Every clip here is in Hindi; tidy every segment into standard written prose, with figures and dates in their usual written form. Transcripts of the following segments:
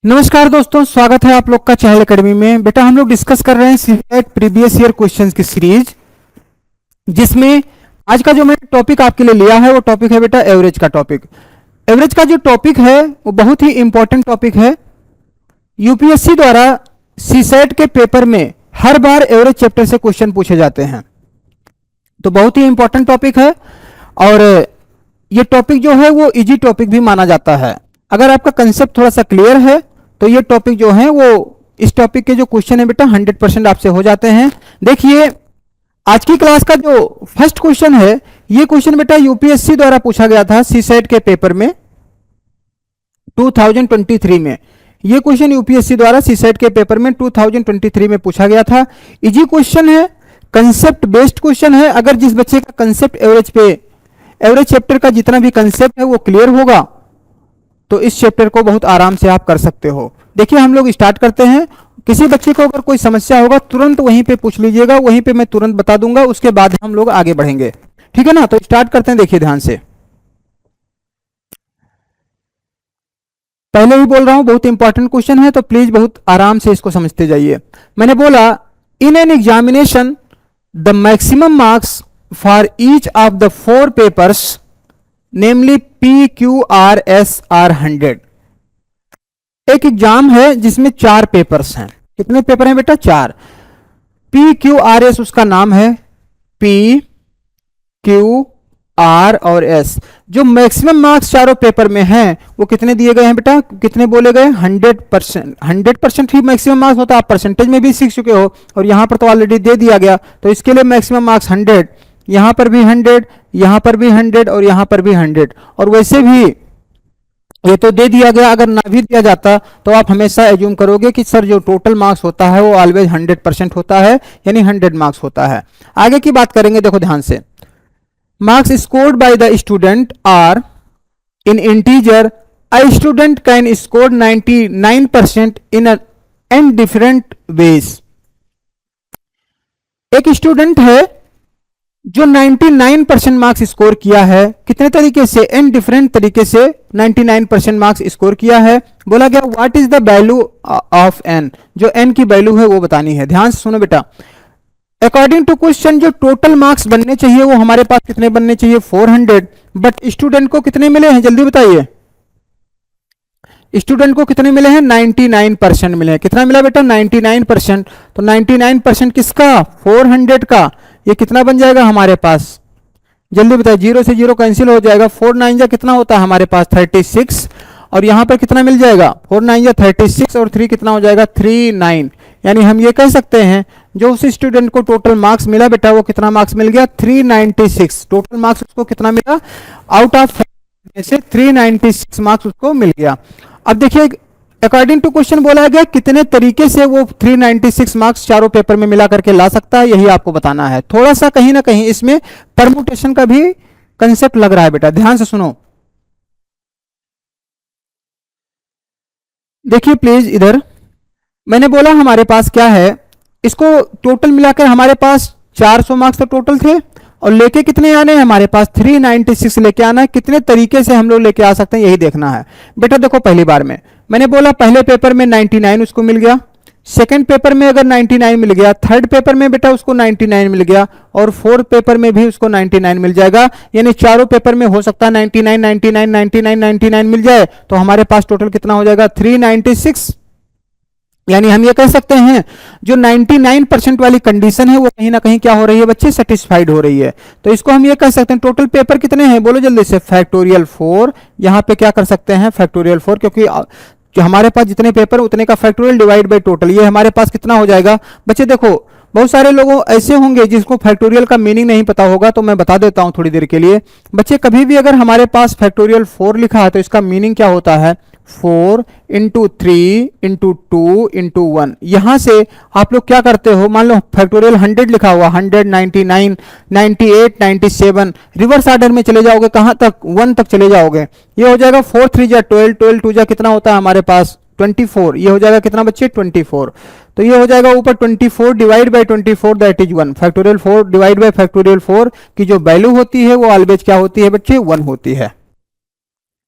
नमस्कार दोस्तों, स्वागत है आप लोग का चहल एकेडमी में। बेटा हम लोग डिस्कस कर रहे हैं सीटेट प्रीवियस ईयर क्वेश्चंस की सीरीज, जिसमें आज का जो मैंने टॉपिक आपके लिए लिया है वो टॉपिक है बेटा एवरेज का टॉपिक। एवरेज का जो टॉपिक है वो बहुत ही इंपॉर्टेंट टॉपिक है। यूपीएससी द्वारा सीसेट के पेपर में हर बार एवरेज चैप्टर से क्वेश्चन पूछे जाते हैं, तो बहुत ही इंपॉर्टेंट टॉपिक है। और ये टॉपिक जो है वो इजी टॉपिक भी माना जाता है। अगर आपका कंसेप्ट थोड़ा सा क्लियर है तो ये टॉपिक जो है वो इस टॉपिक के जो क्वेश्चन है बेटा 100% आपसे हो जाते हैं। देखिए आज की क्लास का जो फर्स्ट क्वेश्चन है, ये क्वेश्चन बेटा यूपीएससी द्वारा पूछा गया था सीसेट के पेपर में 2023 में। ये क्वेश्चन यूपीएससी द्वारा सीसेट के पेपर में 2023 में पूछा गया था। इजी क्वेश्चन है, कंसेप्ट बेस्ड क्वेश्चन है। अगर जिस बच्चे का कंसेप्ट एवरेज चैप्टर का जितना भी कंसेप्ट है वो क्लियर होगा तो इस चैप्टर को बहुत आराम से आप कर सकते हो। देखिए हम लोग स्टार्ट करते हैं। किसी बच्चे को अगर कोई समस्या होगा तुरंत वहीं पे पूछ लीजिएगा, वहीं पे मैं तुरंत बता दूंगा, उसके बाद हम लोग आगे बढ़ेंगे, ठीक है ना। तो स्टार्ट करते हैं। देखिए ध्यान से, पहले ही बोल रहा हूं बहुत इंपॉर्टेंट क्वेश्चन है, तो प्लीज बहुत आराम से इसको समझते जाइए। मैंने बोला in an examination the maximum marks for each of the 4 papers namely PQRS are 100। एक एग्जाम है जिसमें 4 पेपर्स हैं। कितने पेपर हैं बेटा? 4। PQRS उसका नाम है, P Q R और S। जो मैक्सिमम मार्क्स चारों पेपर में हैं वो कितने दिए गए हैं बेटा? कितने बोले गए? 100%। 100% ही मैक्सिमम मार्क्स होता है। आप परसेंटेज में भी सीख चुके हो और यहां पर तो ऑलरेडी दे दिया गया, तो इसके लिए मैक्सिमम मार्क्स 100, यहां पर भी 100, यहां पर भी 100 और यहां पर भी 100। और वैसे भी ये तो दे दिया गया, अगर ना भी दिया जाता तो आप हमेशा एज्यूम करोगे कि सर जो टोटल मार्क्स होता है वो ऑलवेज 100% होता है, यानी 100 मार्क्स होता है। आगे की बात करेंगे, देखो ध्यान से। Marks scored by the student are in integer a student can score 99% in different ways. एक स्टूडेंट है जो 99% मार्क्स स्कोर किया है, कितने तरीके से? एन डिफरेंट तरीके से 99% मार्क्स स्कोर किया है। बोला गया what is the value of N, जो एन की वैल्यू है वो बतानी है। ध्यान से सुनो बेटा, अकॉर्डिंग टू क्वेश्चन जो टोटल मार्क्स बनने चाहिए वो हमारे पास कितने बनने चाहिए? 400। बट स्टूडेंट को कितने मिले हैं? जल्दी बताइए, स्टूडेंट को कितने मिले हैं? 99% मिले हैं। कितना मिला बेटा? 99%। तो 99% किसका? 400 का। ये कितना बन जाएगा हमारे पास? जल्दी बताइए, 0 से 0 कैंसिल हो जाएगा। 4 9 जा कितना होता है हमारे पास? 36। और यहां पर कितना मिल जाएगा? 4 9 जा 36 और 3 कितना हो जाएगा? 39। यानी हम ये कह सकते हैं जो उस स्टूडेंट को टोटल मार्क्स मिला बेटा वो कितना मार्क्स मिल गया? 396। टोटल मार्क्स उसको कितना मिला? आउट ऑफ से 396 मार्क्स उसको मिल गया। अब देखिए अकॉर्डिंग टू क्वेश्चन बोला गया कितने तरीके से वो 396 मार्क्स चारों पेपर में मिला करके ला सकता है, यही आपको बताना है। थोड़ा सा कहीं ना कहीं इसमें परमुटेशन का भी कंसेप्ट लग रहा है बेटा, ध्यान से सुनो। देखिए प्लीज इधर, मैंने बोला हमारे पास क्या है, इसको टोटल मिलाकर हमारे पास 400 मार्क्स तो टोटल थे, और लेके कितने आने हैं हमारे पास? 396 लेके आना है। कितने तरीके से हम लोग लेके आ सकते हैं यही देखना है बेटा। देखो पहली बार में मैंने बोला पहले पेपर में 99 उसको मिल गया, सेकंड पेपर में अगर 99 मिल गया, थर्ड पेपर में बेटा उसको 99 मिल गया, और फोर्थ पेपर में भी उसको 99 मिल जाएगा। यानी चारों पेपर में हो सकता है 99 99 99 99 मिल जाए, तो हमारे पास टोटल कितना हो जाएगा? 396। यानी हम ये कह सकते हैं जो 99% वाली कंडीशन है वो कहीं ना कहीं क्या हो रही है बच्चे? सेटिस्फाइड हो रही है। तो इसको हम ये कह सकते हैं टोटल पेपर कितने हैं? बोलो जल्दी से। फैक्टोरियल 4। यहां पे क्या कर सकते हैं? फैक्टोरियल 4, क्योंकि जो हमारे पास जितने पेपर उतने का फैक्टोरियल डिवाइड बाय टोटल, ये हमारे पास कितना हो जाएगा बच्चे? देखो बहुत सारे लोगों ऐसे होंगे जिसको फैक्टोरियल का मीनिंग नहीं पता होगा, तो मैं बता देता हूं थोड़ी देर के लिए। बच्चे कभी भी अगर हमारे पास फैक्टोरियल 4 लिखा है तो इसका मीनिंग क्या होता है? 4 इंटू 3 इंटू 2 इंटू 1। यहां से आप लोग क्या करते हो, मान लो फैक्टोरियल 100 लिखा हुआ, 100 99 98 97, रिवर्स ऑर्डर में चले जाओगे कहां तक? 1 तक चले जाओगे। ये हो जाएगा 4 3 जा 12, 12 2 जा कितना होता है हमारे पास? 24। ये हो जाएगा कितना बच्चे? 24। तो ये हो जाएगा ऊपर 24 divide by 24 that is 1। Factorial 4 divide by factorial 4 की जो वैल्यू होती है वो ऑलवेज क्या होती है बच्चे? 1 होती है।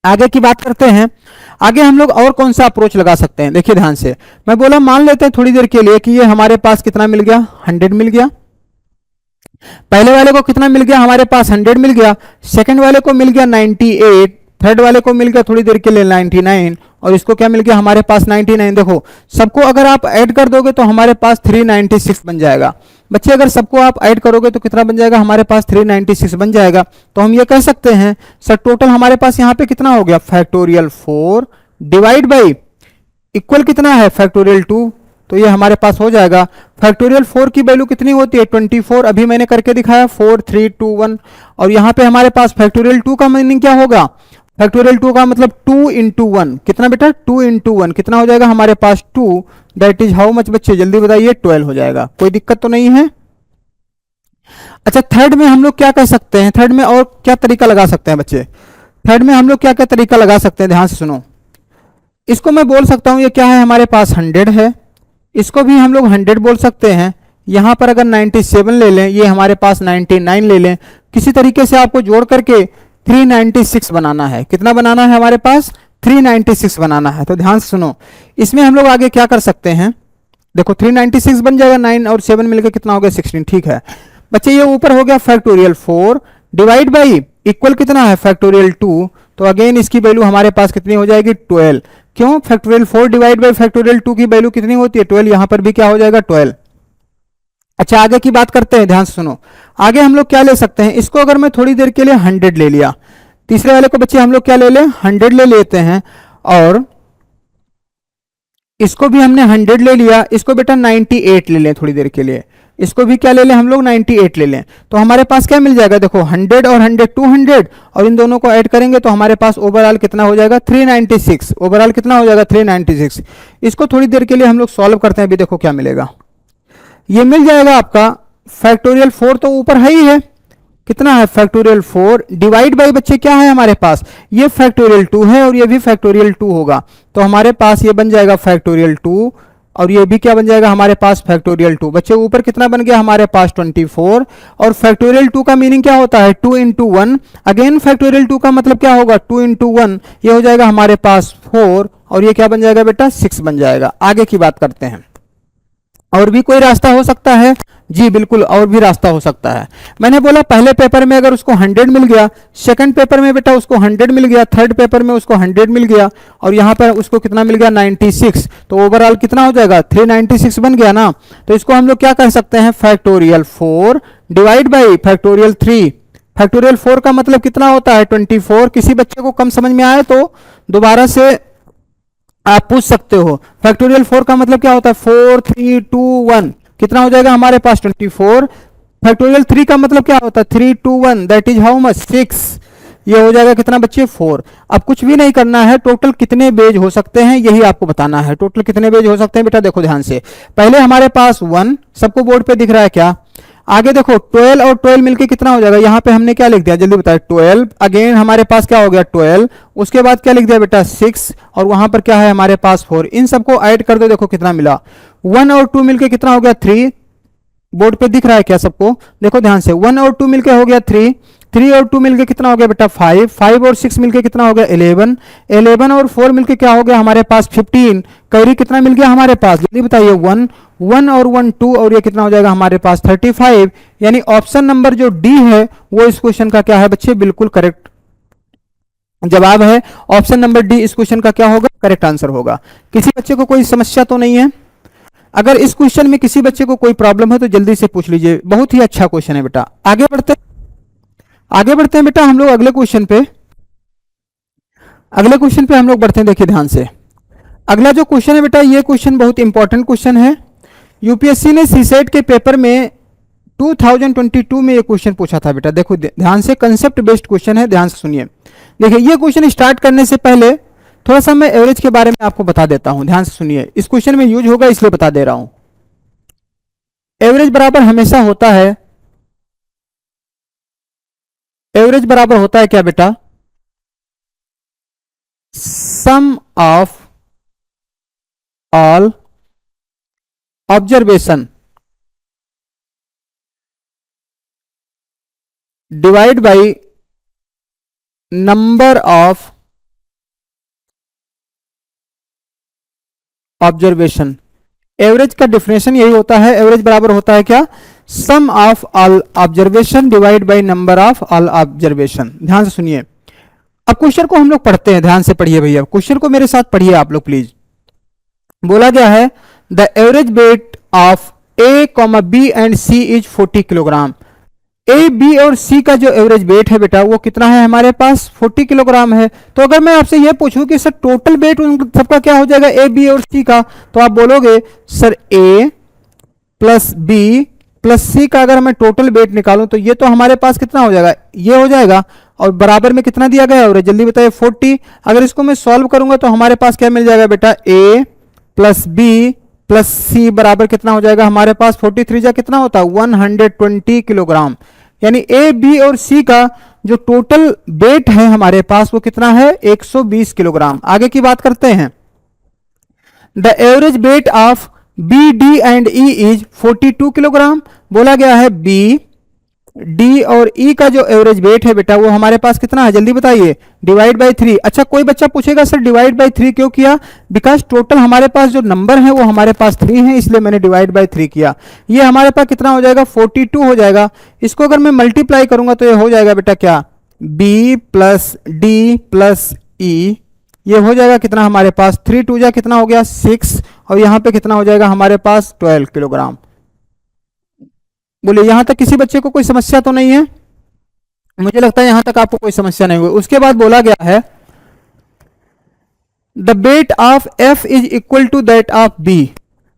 आगे की बात करते हैं। आगे हम लोग और कौन सा अप्रोच लगा सकते हैं, देखिए ध्यान से। मैं बोला मान लेते हैं थोड़ी देर के लिए कि ये हमारे पास कितना मिल गया, 100 मिल गया। पहले वाले को कितना मिल गया, हमारे पास 100 मिल गया। सेकंड वाले को मिल गया 98, थर्ड वाले को मिल गया थोड़ी देर के लिए 99, और इसको क्या मिल गया हमारे पास 99। देखो सबको अगर आप ऐड कर दोगे तो हमारे पास 396 बन जाएगा। बच्चे अगर सबको आप ऐड करोगे तो कितना बन जाएगा, हमारे पास 396 बन जाएगा। तो हम ये कह सकते हैं सर टोटल हमारे पास यहाँ पे कितना हो गया, फैक्टोरियल 4 डिवाइड बाई इक्वल कितना है, फैक्टोरियल 2। तो ये हमारे पास हो जाएगा। फैक्टोरियल 4 की वैल्यू कितनी होती है, 24। अभी मैंने करके दिखाया 4 3 2 1। और यहाँ पे हमारे पास फैक्टोरियल 2 का मीनिंग क्या होगा, फैक्टोरियल 2 का मतलब 2 इंटू 1 कितना बेटा, 2 इंटू 1 कितना हो जाएगा हमारे पास 2, दैट इज हाउ मच बच्चे, जल्दी बताइए, 12 हो जाएगा। कोई दिक्कत तो नहीं है। अच्छा थर्ड में हम लोग क्या कर सकते हैं, थर्ड में और क्या तरीका लगा सकते हैं बच्चे, थर्ड में हम लोग क्या क्या तरीका लगा सकते हैं, ध्यान से सुनो। इसको मैं बोल सकता हूं ये क्या है हमारे पास 100 है, इसको भी हम लोग 100 बोल सकते हैं। यहां पर अगर 97 ले लें, ये हमारे पास 99 ले लें, किसी तरीके से आपको जोड़ करके 396 बनाना है। कितना बनाना है हमारे पास, 396 बनाना है। तो ध्यान से सुनो, इसमें हम लोग आगे क्या कर सकते हैं, देखो 396 बन जाएगा, 9 और 7 मिलकर कितना हो गया 16, ठीक है बच्चे। ये ऊपर हो गया फैक्टोरियल 4 डिवाइड बाई इक्वल कितना है, फैक्टोरियल 2। तो अगेन इसकी वैल्यू हमारे पास कितनी हो जाएगी, 12। क्यों, फैक्टोरियल 4 डिवाइड बाई फैक्टोरियल 2 की वैल्यू कितनी होती है, 12। यहां पर भी क्या हो जाएगा, 12। अच्छा आगे की बात करते हैं, ध्यान से सुनो। आगे हम लोग क्या ले सकते हैं, इसको अगर मैं थोड़ी देर के लिए 100 ले लिया, तीसरे वाले को बच्चे हम लोग क्या ले लें, 100 ले लेते हैं। और इसको भी हमने 100 ले लिया, इसको बेटा 98 ले लें थोड़ी देर के लिए, इसको भी क्या ले लें हम लोग, 98 ले लें। तो हमारे पास क्या मिल जाएगा, देखो 100 और 100 200, और इन दोनों को ऐड करेंगे तो हमारे पास ओवरऑल कितना हो जाएगा, 396। ओवरऑल कितना हो जाएगा, 396। इसको थोड़ी देर के लिए हम लोग सॉल्व करते हैं, अभी देखो क्या मिलेगा। ये मिल जाएगा आपका फैक्टोरियल 4 तो ऊपर है ही है, कितना है, फैक्टोरियल 4 डिवाइड बाई बच्चे क्या है हमारे पास, ये फैक्टोरियल 2 है और ये भी फैक्टोरियल 2 होगा। तो हमारे पास ये बन जाएगा फैक्टोरियल 2, और ये भी क्या बन जाएगा हमारे पास, फैक्टोरियल 2। बच्चे ऊपर कितना बन गया हमारे पास, 24। और फैक्टोरियल 2 का मीनिंग क्या होता है, 2 इंटू 1। अगेन फैक्टोरियल 2 का मतलब क्या होगा, 2 इंटू 1। ये हो जाएगा हमारे पास 4, और ये क्या बन जाएगा बेटा, 6 बन जाएगा। आगे की बात करते हैं, और भी कोई रास्ता हो सकता है, जी बिल्कुल और भी रास्ता हो सकता है। मैंने बोला पहले पेपर में अगर उसको 100 मिल गया, सेकंड पेपर में बेटा उसको 100 मिल गया, थर्ड पेपर में उसको 100 मिल गया, और यहाँ पर उसको कितना मिल गया, 96। तो ओवरऑल कितना हो जाएगा, 396 बन गया ना। तो इसको हम लोग क्या कर सकते हैं, factorial 4 divide by factorial 3। Factorial 4 का मतलब कितना होता है, 24। किसी बच्चे को कम समझ में आए तो दोबारा से आप पूछ सकते हो। फैक्टोरियल 4 का मतलब क्या होता है, 4 3 2 1 कितना हो जाएगा हमारे पास, 24। फैक्टोरियल 3 का मतलब क्या होता है, 3 2 1 दैट इज हाउ मच, 6। ये हो जाएगा कितना बच्चे, 4। अब कुछ भी नहीं करना है, टोटल कितने बेज हो सकते हैं यही आपको बताना है। टोटल कितने बेज हो सकते हैं बेटा, देखो ध्यान से। पहले हमारे पास 1, सबको बोर्ड पे दिख रहा है क्या। आगे देखो 12 और 12 मिलके कितना हो जाएगा, यहां पे हमने क्या लिख दिया जल्दी बताए, 12। अगेन हमारे पास क्या हो गया, 12। उसके बाद क्या लिख दिया बेटा, 6। और वहां पर क्या है हमारे पास 4। इन सबको ऐड कर दो, देखो कितना मिला, 1 और 2 मिलके कितना हो गया, 3। बोर्ड पे दिख रहा है क्या सबको, देखो ध्यान से, 1 और 2 मिलके हो गया 3, 3 और 2 मिलके कितना हो गया बेटा 5, 5 और 6 मिलके कितना हो गया 11, 11 और 4 मिलके क्या हो गया हमारे पास 15। कैरी कितना मिल गया हमारे पास, जल्दी बताइए, 1, 1 और 1 2, और ये कितना हो जाएगा हमारे पास 35। यानी ऑप्शन नंबर जो डी है वो इस क्वेश्चन का क्या है बच्चे, बिल्कुल करेक्ट जवाब है। ऑप्शन नंबर डी इस क्वेश्चन का क्या होगा, करेक्ट आंसर होगा। किसी बच्चे को कोई समस्या तो नहीं है। अगर इस क्वेश्चन में किसी बच्चे को कोई प्रॉब्लम है तो जल्दी से पूछ लीजिए, बहुत ही अच्छा क्वेश्चन है बेटा। आगे बढ़ते हैं बेटा हम लोग अगले क्वेश्चन पे। अगले क्वेश्चन पे हम लोग बढ़ते हैं, देखिए ध्यान से। अगला जो क्वेश्चन है बेटा, ये क्वेश्चन बहुत इंपॉर्टेंट क्वेश्चन है। यूपीएससी ने सीसेट के पेपर में 2022 में ये क्वेश्चन पूछा था बेटा। देखो ध्यान से, कंसेप्ट बेस्ड क्वेश्चन है, ध्यान से सुनिए। देखिए ये क्वेश्चन स्टार्ट करने से पहले थोड़ा सा मैं एवरेज के बारे में आपको बता देता हूं, ध्यान से सुनिए। इस क्वेश्चन में यूज होगा इसलिए बता दे रहा हूं। एवरेज बराबर हमेशा होता है, एवरेज बराबर होता है क्या बेटा, sum of all observation divide by number of observation. Average का डिफिनेशन यही होता है, एवरेज बराबर होता है क्या, sum of all observation divide by number of all observation. ध्यान से सुनिए, अब क्वेश्चन को हम लोग पढ़ते हैं, ध्यान से पढ़िए भैया, क्वेश्चन को मेरे साथ पढ़िए आप लोग प्लीज। बोला गया है the average weight of A comma B and C is 40 kilogram. A B और सी का जो एवरेज वेट है बेटा वो कितना है हमारे पास, 40 किलोग्राम है। तो अगर मैं आपसे ये पूछूं कि सर टोटल वेट उन सबका क्या हो जाएगा, ए बी और सी का, तो आप बोलोगे सर ए प्लस बी प्लस सी का अगर मैं टोटल वेट निकालूं तो ये तो हमारे पास कितना हो जाएगा, ये हो जाएगा, और बराबर में कितना दिया गया एवरेज, जल्दी बताइए 40। अगर इसको मैं सॉल्व करूंगा तो हमारे पास क्या मिल जाएगा बेटा, ए प्लस बी प्लस सी बराबर कितना हो जाएगा हमारे पास, 43 जा कितना होता है 120 किलोग्राम। यानी ए बी और सी का जो टोटल वेट है हमारे पास वो कितना है 120 किलोग्राम। आगे की बात करते हैं, the average weight of B D and E is 42 kilogram. बोला गया है बी डी और ई का जो एवरेज वेट है बेटा वो हमारे पास कितना है, जल्दी बताइए, डिवाइड बाय 3। अच्छा कोई बच्चा पूछेगा सर डिवाइड बाय 3 क्यों किया, बिकॉज टोटल हमारे पास जो नंबर है वो हमारे पास 3 है, इसलिए मैंने डिवाइड बाय 3 किया। ये हमारे पास कितना हो जाएगा 42 हो जाएगा। इसको अगर मैं मल्टीप्लाई करूंगा तो ये हो जाएगा बेटा क्या, बी प्लस डी प्लस ई, ये हो जाएगा कितना हमारे पास 3 2 जा कितना हो गया 6, और यहां पे कितना हो जाएगा हमारे पास 12 किलोग्राम। बोले यहां तक किसी बच्चे को कोई समस्या तो नहीं है, मुझे लगता है यहां तक आपको कोई समस्या नहीं हुई। उसके बाद बोला गया है the weight of F is equal to that of B,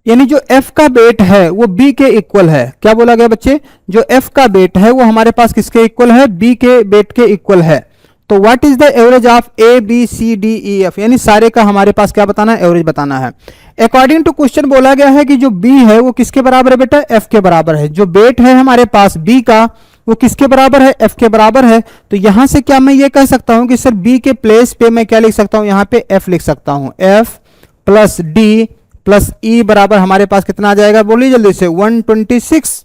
यानी जो एफ का वेट है वो बी के इक्वल है। क्या बोला गया बच्चे, जो एफ का वेट है वो हमारे पास किसके इक्वल है, बी के वेट के इक्वल है। तो what is the average of A B C D E F, यानी सारे का हमारे पास क्या बताना है, एवरेज बताना है। अकॉर्डिंग टू क्वेश्चन बोला गया है कि जो बी है वो किसके बराबर है बेटा, एफ के बराबर है। जो वेट है हमारे पास बी का वो किसके बराबर है, एफ के बराबर है। तो यहां से क्या मैं ये कह सकता हूं कि सर बी के प्लेस पे मैं क्या लिख सकता हूं, यहां पे एफ लिख सकता हूं, एफ प्लस डी प्लस ई बराबर हमारे पास कितना आ जाएगा, बोलिए जल्दी से 126।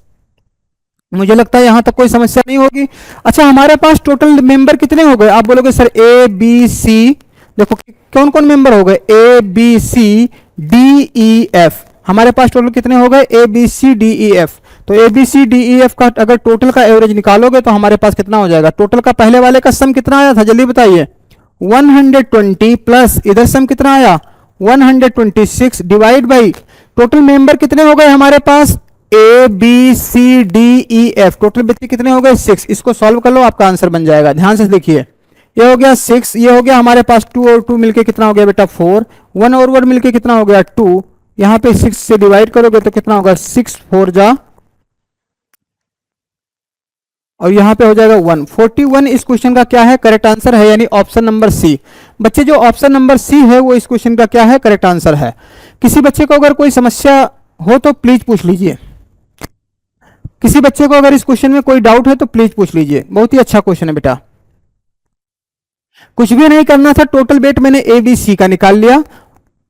मुझे लगता है यहां तक कोई समस्या नहीं होगी। अच्छा हमारे पास टोटल मेंबर कितने हो गए, आप बोलोगे सर ए बी सी, देखो कौन कौन मेंबर हो गए, A B C D E F, हमारे पास टोटल कितने हो गए, A B C D E F. तो A B C D E F का अगर टोटल का एवरेज निकालोगे तो हमारे पास कितना हो जाएगा, टोटल का पहले वाले का सम कितना आया था, जल्दी बताइए, 120 प्लस इधर सम कितना आया 126 डिवाइड बाई टोटल मेंबर कितने हो गए हमारे पास, A B C D E F, total बच्चे कितने हो गए 6। इसको सॉल्व कर लो आपका आंसर बन जाएगा। ध्यान से देखिए, ये हो गया 6, ये हो गया हमारे पास 2 और 2 मिलके कितना हो गया बेटा 4, 1 और 1 मिलके कितना हो गया 2, यहां पे 6 से डिवाइड करोगे तो कितना होगा 6 4 जा, और यहां पे हो जाएगा 1, 41 इस क्वेश्चन का क्या है, करेक्ट आंसर है, यानी ऑप्शन नंबर सी। बच्चे जो ऑप्शन नंबर सी है वो इस क्वेश्चन का क्या है, करेक्ट आंसर है। किसी बच्चे को अगर कोई समस्या हो तो प्लीज पूछ लीजिए, किसी बच्चे को अगर इस क्वेश्चन में कोई डाउट है तो प्लीज पूछ लीजिए, बहुत ही अच्छा क्वेश्चन है बेटा। कुछ भी नहीं करना था, टोटल वेट मैंने ए बी सी का निकाल लिया,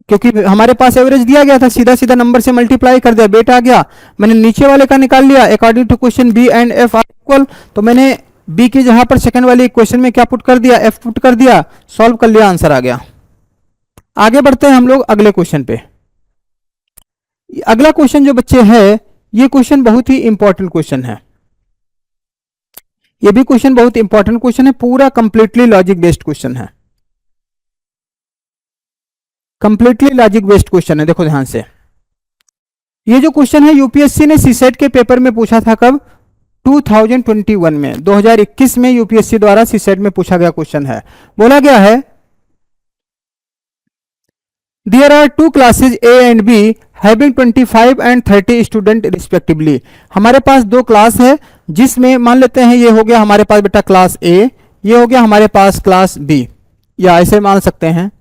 क्योंकि हमारे पास एवरेज दिया गया था, सीधा सीधा नंबर से मल्टीप्लाई कर दिया, वेट आ गया, मैंने नीचे वाले का निकाल लिया। According to question B and F are equal, तो मैंने बी की जहां पर सेकंड वाली क्वेश्चन में क्या पुट कर दिया, एफ पुट कर दिया, सॉल्व कर लिया, आंसर आ गया। आगे बढ़ते हैं हम लोग अगले क्वेश्चन पे। अगला क्वेश्चन जो बच्चे है, ये क्वेश्चन बहुत ही इंपॉर्टेंट क्वेश्चन है, ये भी क्वेश्चन बहुत इंपॉर्टेंट क्वेश्चन है, पूरा कंप्लीटली लॉजिक बेस्ड क्वेश्चन है, कंप्लीटली लॉजिक बेस्ड क्वेश्चन है। देखो ध्यान से, ये जो क्वेश्चन है यूपीएससी ने सीसेट के पेपर में पूछा था, कब 2021 में, 2021 में यूपीएससी द्वारा सीसेट में पूछा गया क्वेश्चन है। बोला गया है there are 2 classes A and B having 25 and 30 student respectively. हमारे पास 2 क्लास है, जिसमें मान लेते हैं ये हो गया हमारे पास बेटा क्लास ए, ये हो गया हमारे पास क्लास बी, या ऐसे मान सकते हैं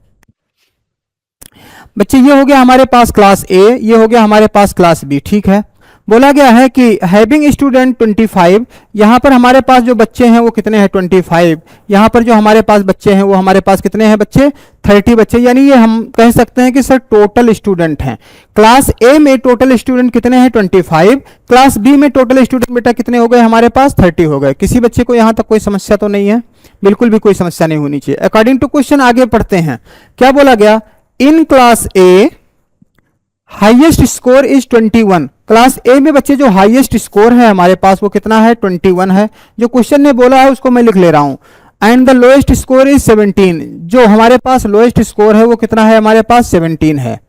बच्चे, ये हो गया हमारे पास क्लास ए, ये हो गया हमारे पास क्लास बी, ठीक है। बोला गया है कि हैविंग स्टूडेंट 25, यहां पर हमारे पास जो बच्चे हैं वो कितने हैं 25, यहां पर जो हमारे पास बच्चे हैं वो हमारे पास कितने हैं बच्चे 30 बच्चे, यानी ये हम कह सकते हैं कि सर टोटल स्टूडेंट हैं। क्लास ए में टोटल स्टूडेंट कितने हैं 25, क्लास बी में टोटल स्टूडेंट बेटा कितने हो गए हमारे पास 30 हो गए। किसी बच्चे को यहां तक कोई समस्या तो नहीं है, बिल्कुल भी कोई समस्या नहीं होनी चाहिए। अकॉर्डिंग टू क्वेश्चन आगे पढ़ते हैं, क्या बोला गया, in class A highest score is 21। Class ए में बच्चे जो हाईएस्ट स्कोर है हमारे पास वो कितना है, 21 है। जो क्वेश्चन ने बोला है उसको मैं लिख ले रहा हूं। And the lowest score is 17। जो हमारे पास लोएस्ट स्कोर है वो कितना है, हमारे पास 17 है।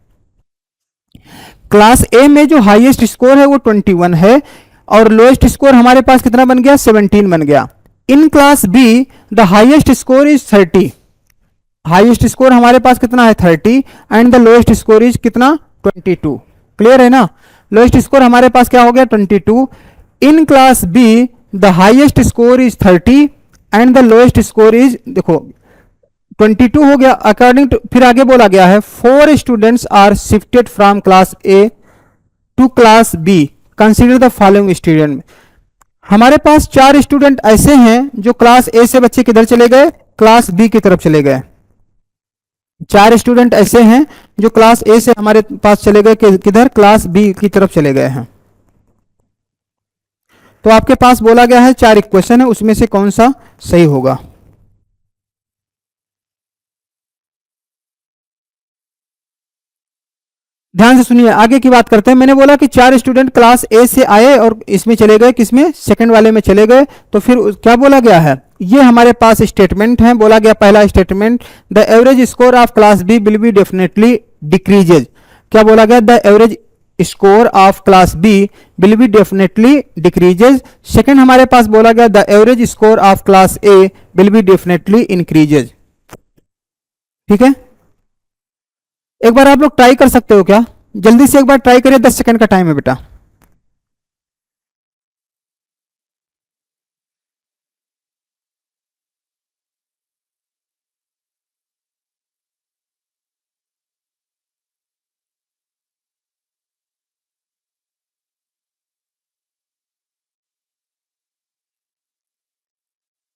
क्लास ए में जो हाईएस्ट स्कोर है वो 21 है और लोएस्ट स्कोर हमारे पास कितना बन गया, 17 बन गया। In class be the highest score is 30। Highest score हमारे पास कितना है, 30 and the lowest score is कितना, 22। क्लियर है ना, लोएस्ट स्कोर हमारे पास क्या हो गया, 22। In class be the highest score is 30 and the lowest score is, देखो 22 हो गया। अकॉर्डिंग टू, फिर आगे बोला गया है 4 students are shifted from class A to class B, consider the following student. हमारे पास 4 स्टूडेंट ऐसे हैं जो क्लास ए से बच्चे किधर चले गए, क्लास बी की तरफ चले गए। 4 स्टूडेंट ऐसे हैं जो क्लास ए से हमारे पास चले गए किधर, क्लास बी की तरफ चले गए हैं। तो आपके पास बोला गया है 4 इक्वेशन है, उसमें से कौन सा सही होगा। ध्यान से सुनिए, आगे की बात करते हैं। मैंने बोला कि 4 स्टूडेंट क्लास ए से आए और इसमें चले गए, किसमें, सेकंड वाले में चले गए। तो फिर क्या बोला गया है, ये हमारे पास स्टेटमेंट है। बोला गया पहला statement, the average score of class B will be definitely decreases. क्या बोला गया, the average score of class B will be definitely decreases. Second हमारे पास बोला गया the average score of class A will be definitely increases. ठीक है, एक बार आप लोग ट्राई कर सकते हो क्या, जल्दी से एक बार ट्राई करिए, 10 सेकंड का टाइम है बेटा।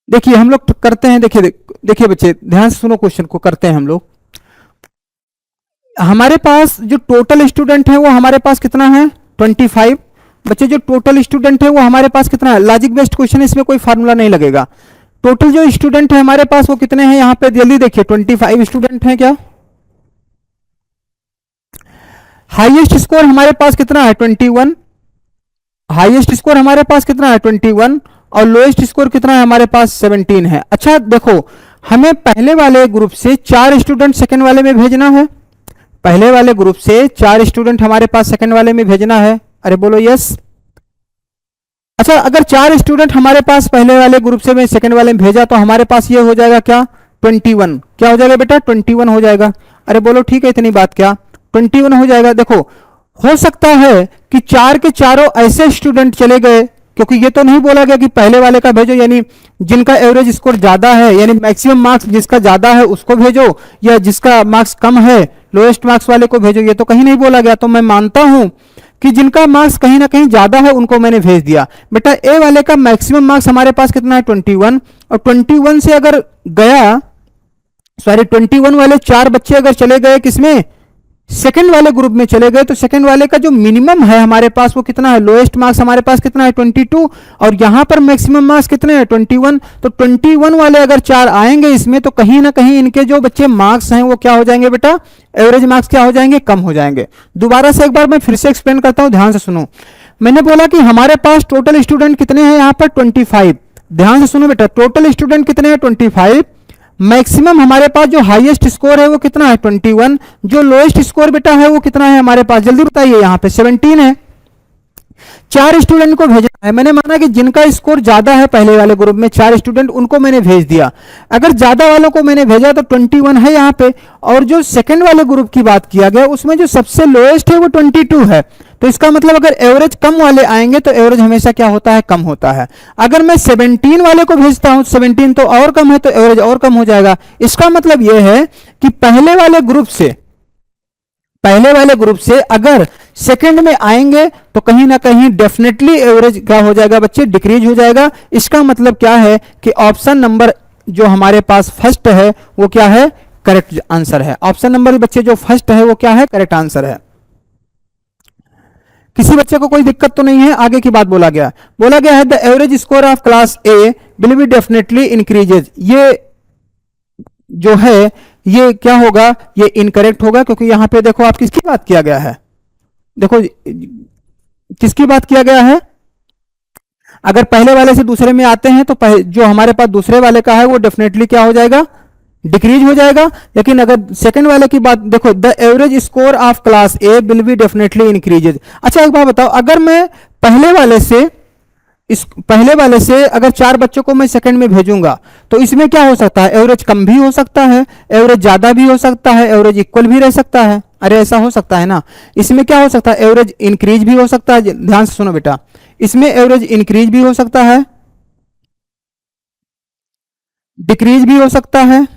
देखिए हम लोग करते हैं, देखिए देखिए बच्चे ध्यान से सुनो, क्वेश्चन को करते हैं हम लोग। हमारे पास जो टोटल स्टूडेंट है वो हमारे पास कितना है, 25। बच्चे जो टोटल स्टूडेंट है वो हमारे पास कितना है, लॉजिक बेस्ड क्वेश्चन, इसमें कोई फार्मूला नहीं लगेगा। टोटल जो स्टूडेंट है हमारे पास वो कितने हैं, यहाँ पे जल्दी देखिए 25 स्टूडेंट हैं क्या। हाईएस्ट स्कोर हमारे पास कितना है, 21। हाईएस्ट स्कोर हमारे पास कितना है, 21 और लोएस्ट स्कोर कितना है हमारे पास, 17 है। अच्छा देखो, हमें पहले वाले ग्रुप से 4 स्टूडेंट सेकंड वाले में भेजना है। पहले वाले ग्रुप से 4 स्टूडेंट हमारे पास सेकंड वाले में भेजना है। अरे बोलो यस। अच्छा, अगर 4 स्टूडेंट हमारे पास पहले वाले ग्रुप से मैं सेकंड वाले में भेजा तो हमारे पास ये हो जाएगा क्या, 21। क्या हो जाएगा बेटा, 21 हो जाएगा। अरे बोलो ठीक है, इतनी बात क्या, 21 हो जाएगा। देखो हो सकता है कि 4 के चारों ऐसे स्टूडेंट चले गए, क्योंकि ये तो नहीं बोला गया कि पहले वाले का भेजो, यानी जिनका एवरेज स्कोर ज्यादा है, यानी मैक्सिमम मार्क्स जिसका ज्यादा है उसको भेजो, या जिसका मार्क्स कम है लोएस्ट मार्क्स वाले को भेजो, ये तो कहीं नहीं बोला गया। तो मैं मानता हूं कि जिनका मार्क्स कहीं ना कहीं ज्यादा है उनको मैंने भेज दिया। बेटा ए वाले का मैक्सिमम मार्क्स हमारे पास कितना है, 21, और 21 से अगर गया, सॉरी 21 वाले 4 बच्चे अगर चले गए किसमें, सेकंड वाले ग्रुप में चले गए, तो सेकंड वाले का जो मिनिमम है हमारे पास वो कितना है, लोएस्ट मार्क्स हमारे पास कितना है, 22, और यहां पर मैक्सिमम मार्क्स कितने हैं, 21। तो 21 वाले अगर 4 आएंगे इसमें, तो कहीं ना कहीं इनके जो बच्चे मार्क्स हैं वो क्या हो जाएंगे बेटा, एवरेज मार्क्स क्या हो जाएंगे, कम हो जाएंगे। दोबारा से एक बार मैं फिर से एक्सप्लेन करता हूं, ध्यान से सुनो। मैंने बोला कि हमारे पास टोटल स्टूडेंट कितने हैं यहाँ पर, 25। ध्यान से सुनो बेटा, टोटल स्टूडेंट कितने हैं, 25। मैक्सिमम हमारे पास जो हाईएस्ट स्कोर है वो कितना है, 21। जो लोएस्ट स्कोर बेटा है वो कितना है हमारे पास, जल्दी बताइए, यहाँ पे 17 है। 4 स्टूडेंट को भेजना है। मैंने माना कि जिनका स्कोर ज्यादा है पहले वाले ग्रुप में 4 स्टूडेंट, उनको मैंने भेज दिया। अगर ज्यादा वालों को मैंने भेजा तो 21 है यहाँ पे, और जो सेकंड वाले ग्रुप की बात किया गया उसमें जो सबसे लोएस्ट है वो 22 है। तो इसका मतलब अगर एवरेज कम वाले आएंगे तो एवरेज हमेशा क्या होता है, कम होता है। अगर मैं 17 वाले को भेजता हूं, 17 तो और कम है, तो एवरेज और कम हो जाएगा। इसका मतलब यह है कि पहले वाले ग्रुप से अगर सेकंड में आएंगे तो कहीं ना कहीं डेफिनेटली एवरेज क्या हो जाएगा बच्चे, डिक्रीज हो जाएगा। इसका मतलब क्या है कि ऑप्शन नंबर जो हमारे पास फर्स्ट है वो क्या है, करेक्ट आंसर है। ऑप्शन नंबर बच्चे जो फर्स्ट है वो क्या है, करेक्ट आंसर है। किसी बच्चे को कोई दिक्कत तो नहीं है, आगे की बात बोला गया है the average score of class A will be definitely increases. ये जो है ये क्या होगा, ये इनकरेक्ट होगा, क्योंकि यहां पे देखो आप किसकी बात किया गया है, देखो किसकी बात किया गया है, अगर पहले वाले से दूसरे में आते हैं तो जो हमारे पास दूसरे वाले का है वो डेफिनेटली क्या हो जाएगा, डिक्रीज हो जाएगा। लेकिन अगर सेकंड वाले की बात देखो, the average score of class A will be definitely increases. अच्छा एक बात बताओ, अगर मैं पहले वाले से अगर 4 बच्चों को मैं सेकंड में भेजूंगा तो इसमें क्या हो सकता है, एवरेज कम भी हो सकता है, एवरेज ज्यादा भी हो सकता है, एवरेज इक्वल भी रह सकता है। अरे ऐसा हो सकता है ना। इसमें क्या हो सकता है, एवरेज इंक्रीज भी हो सकता है। ध्यान से सुनो बेटा, इसमें एवरेज इंक्रीज भी हो सकता है, डिक्रीज भी हो सकता है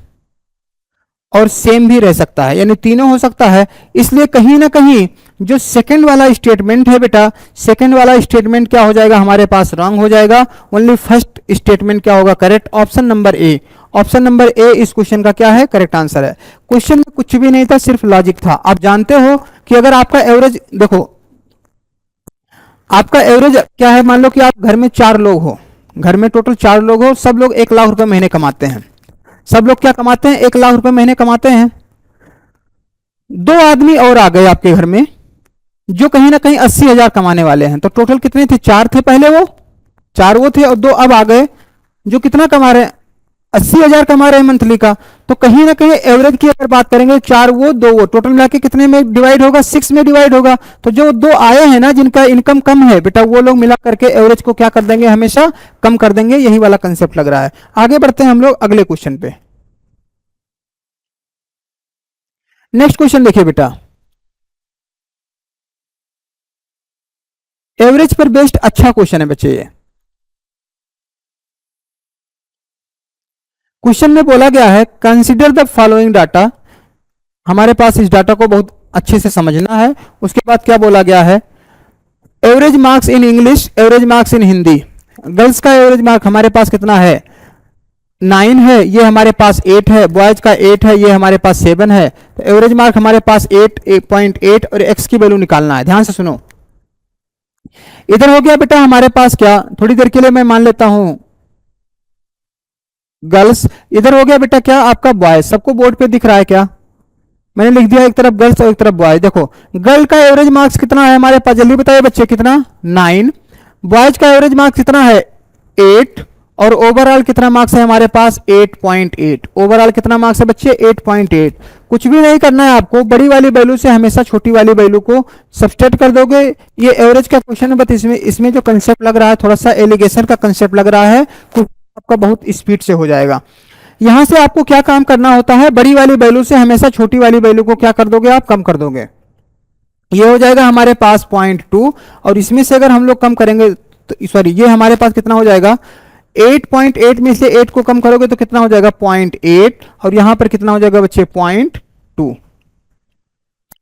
और सेम भी रह सकता है, यानी तीनों हो सकता है। इसलिए कहीं ना कहीं जो सेकंड वाला स्टेटमेंट है बेटा, सेकंड वाला स्टेटमेंट क्या हो जाएगा हमारे पास, रॉन्ग हो जाएगा। ओनली फर्स्ट स्टेटमेंट क्या होगा, correct. Option number A, option number A इस क्वेश्चन का क्या है, करेक्ट आंसर है। क्वेश्चन में कुछ भी नहीं था, सिर्फ लॉजिक था। आप जानते हो कि अगर आपका एवरेज देखो, आपका एवरेज क्या है, मान लो कि आप घर में 4 लोग हो, घर में टोटल 4 लोग हो, सब लोग 1 लाख रुपए महीने कमाते हैं। सब लोग क्या कमाते हैं, 1 लाख रुपए महीने कमाते हैं। 2 आदमी और आ गए आपके घर में जो कहीं ना कहीं 80,000 कमाने वाले हैं। तो टोटल कितने थे, 4 थे पहले, वो 4 वो थे और 2 अब आ गए जो कितना कमा रहे हैं, 80,000 कमा रहे हैं मंथली का। तो कहीं ना कहीं एवरेज की अगर बात करेंगे, 4 वो 2 वो, टोटल मिला के कितने में डिवाइड होगा, 6 में डिवाइड होगा। तो जो 2 आए हैं ना जिनका इनकम कम है बेटा, वो लोग मिला करके एवरेज को क्या कर देंगे, हमेशा कम कर देंगे। यही वाला कंसेप्ट लग रहा है। आगे बढ़ते हैं हम लोग अगले क्वेश्चन पे। नेक्स्ट क्वेश्चन देखिए बेटा, एवरेज पर बेस्ड अच्छा क्वेश्चन है बच्चे ये। क्वेश्चन में बोला गया है, कंसीडर द फॉलोइंग डाटा। हमारे पास इस डाटा को बहुत अच्छे से समझना है। उसके बाद क्या बोला गया है, average marks in English, average marks in Hindi. Girls का एवरेज मार्क हमारे पास कितना है, 9 है, ये हमारे पास 8 है। बॉयज का 8 है, ये हमारे पास 7 है। तो एवरेज मार्क हमारे पास 8.8 और एक्स की वैल्यू निकालना है। ध्यान से सुनो, इधर हो गया बेटा हमारे पास क्या, थोड़ी देर के लिए मैं मान लेता हूं गर्ल्स। इधर हो गया बेटा क्या, आपका बॉयज। सबको बोर्ड पे दिख रहा है क्या, मैंने लिख दिया एक तरफ गर्ल्स और एक तरफ बॉयज। देखो गर्ल का एवरेज मार्क्स कितना है हमारे पास, जल्दी बताइए बच्चे, कितना, 9। बॉयज का एवरेज मार्क्स कितना है, 8। और ओवरऑल कितना मार्क्स है हमारे पास, 8.8। ओवरऑल कितना मार्क्स है बच्चे, 8.8। कुछ भी नहीं करना है आपको, बड़ी वाली वैल्यू से हमेशा छोटी वाली वैल्यू को सब्सट्रैक्ट कर दोगे। ये एवरेज का क्वेश्चन है, बट इसमें जो कंसेप्ट लग रहा है थोड़ा सा एलिगेशन का कंसेप्ट लग रहा है, आपका बहुत स्पीड से हो जाएगा। यहां से आपको क्या काम करना होता है, बड़ी वाली वैल्यू से हमेशा छोटी वाली वैल्यू को क्या कर दोगे आप, कम कर दोगे। ये हो जाएगा हमारे पास 0.2 और इसमें से अगर हम लोग कम करेंगे तो सॉरी, ये हमारे पास कितना हो जाएगा, 8.8 में से 8 को कम करोगे तो कितना हो जाएगा, 0.8। और यहां पर कितना हो जाएगा बच्चे, 0.2।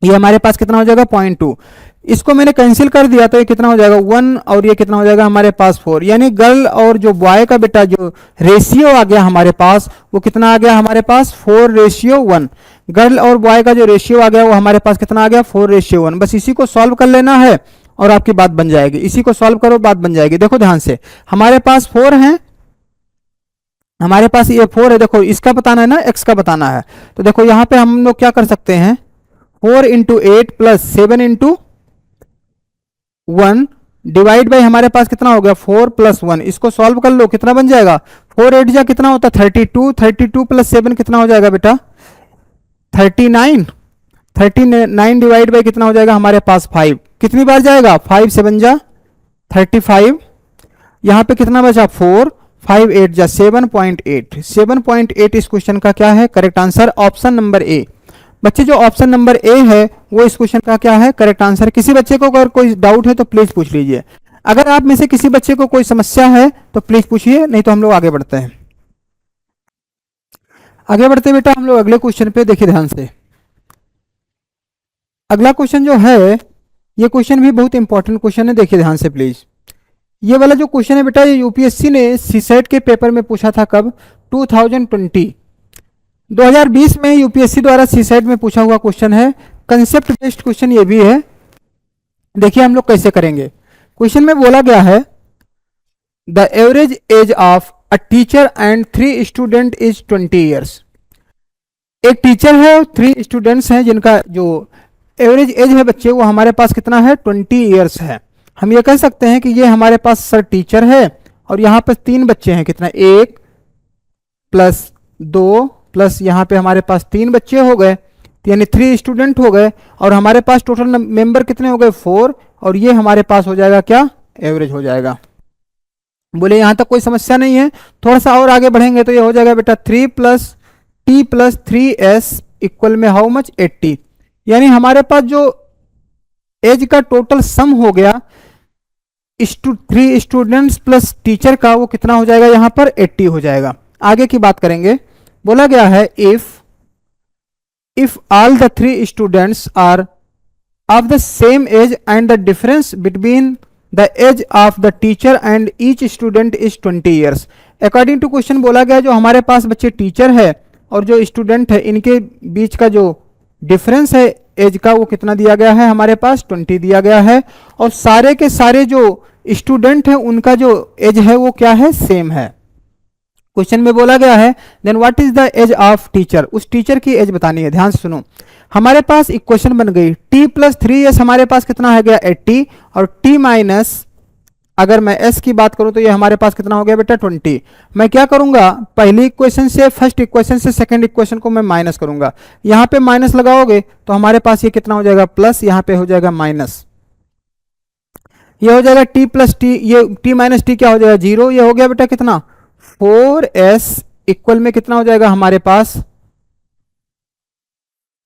ये हमारे पास कितना हो जाएगा, 0.2। इसको मैंने कैंसिल कर दिया तो ये कितना हो जाएगा, 1। और ये कितना हो जाएगा हमारे पास 4। यानी गर्ल और जो बॉय का बेटा जो रेशियो आ गया हमारे पास, वो कितना आ गया हमारे पास, 4:1। गर्ल और बॉय का जो रेशियो आ गया वो हमारे पास कितना आ गया, 4:1। बस इसी को सॉल्व कर लेना है और आपकी बात बन जाएगी। इसी को सॉल्व करो, बात बन जाएगी। देखो ध्यान से, हमारे पास 4 है, हमारे पास ये 4 है। देखो इसका बताना है ना, एक्स का बताना है। तो देखो यहां पे हम लोग क्या कर सकते हैं, 4 into 8 plus 7 into 1 divide by हमारे पास कितना हो गया, 4 प्लस 1। इसको सॉल्व कर लो, कितना बन जाएगा, 4 8 जा कितना होता है, 32। 32 प्लस 7 कितना हो जाएगा बेटा, 39। 39 डिवाइड बाई कितना हो जाएगा हमारे पास 5। कितनी बार जाएगा, 5 7 जा 35। यहां पे कितना बचा, 4। 5 8 जा 7.8। 7.8 इस क्वेश्चन का क्या है, correct answer, option number A. बच्चे जो ऑप्शन नंबर ए है वो इस क्वेश्चन का क्या है, करेक्ट आंसर। किसी बच्चे को अगर कोई डाउट है तो प्लीज पूछ लीजिए। अगर आप में से किसी बच्चे को कोई समस्या है तो प्लीज पूछिए, नहीं तो हम लोग आगे बढ़ते हैं। आगे बढ़ते बेटा हम लोग अगले क्वेश्चन पे, देखिए ध्यान से। अगला क्वेश्चन जो है, ये क्वेश्चन भी बहुत इंपॉर्टेंट क्वेश्चन है, देखिए ध्यान से प्लीज। ये वाला जो क्वेश्चन है बेटा, ये यूपीएससी ने सीसेट के पेपर में पूछा था, कब, 2020 में यूपीएससी द्वारा सीसेट में पूछा हुआ क्वेश्चन है। कंसेप्ट बेस्ड क्वेश्चन ये भी है। देखिए हम लोग कैसे करेंगे। क्वेश्चन में बोला गया है, the average age of a teacher and 3 student is 20 years. एक टीचर है और 3 स्टूडेंट्स हैं जिनका जो एवरेज एज है बच्चे वो हमारे पास कितना है 20 ईयर्स है। हम ये कह सकते हैं कि ये हमारे पास सर टीचर है और यहाँ पे 3 बच्चे हैं, कितना 1 प्लस 2 प्लस यहाँ पे हमारे पास 3 बच्चे हो गए, यानी 3 स्टूडेंट हो गए और हमारे पास टोटल मेंबर कितने हो गए 4, और ये हमारे पास हो जाएगा क्या एवरेज हो जाएगा। बोले यहाँ तक कोई समस्या नहीं है। थोड़ा सा और आगे बढ़ेंगे तो ये हो जाएगा बेटा 3 + t + 3s इक्वल में हाउ मच 80, यानी हमारे पास जो एज का टोटल सम हो गया 3 स्टूडेंट्स प्लस टीचर का, वो कितना हो जाएगा यहाँ पर 80 हो जाएगा। आगे की बात करेंगे। बोला गया है if all the 3 students are of the same age and the difference between the age of the teacher and each student is 20 years. According to question बोला गया जो हमारे पास बच्चे टीचर है और जो स्टूडेंट है इनके बीच का जो डिफरेंस है एज का वो कितना दिया गया है हमारे पास 20 दिया गया है, और सारे के सारे जो स्टूडेंट है उनका जो एज है वो क्या है सेम है। क्वेश्चन में बोला गया है then what is the age of teacher, उस टीचर की एज बतानी है। ध्यान से सुनो, हमारे पास इक्वेशन बन गई t + 3s हमारे पास कितना है गया 80, और t माइनस अगर मैं s की बात करूं तो ये हमारे पास कितना हो गया बेटा 20। मैं क्या करूंगा पहली इक्वेशन से फर्स्ट इक्वेशन से सेकंड इक्वेशन को मैं माइनस करूंगा, यहां पे माइनस लगाओगे तो हमारे पास ये कितना हो जाएगा प्लस, यहां पे हो जाएगा माइनस, ये हो जाएगा t + t, ये t - t क्या हो जाएगा 0, ये हो गया बेटा कितना 4s इक्वल में कितना हो जाएगा हमारे पास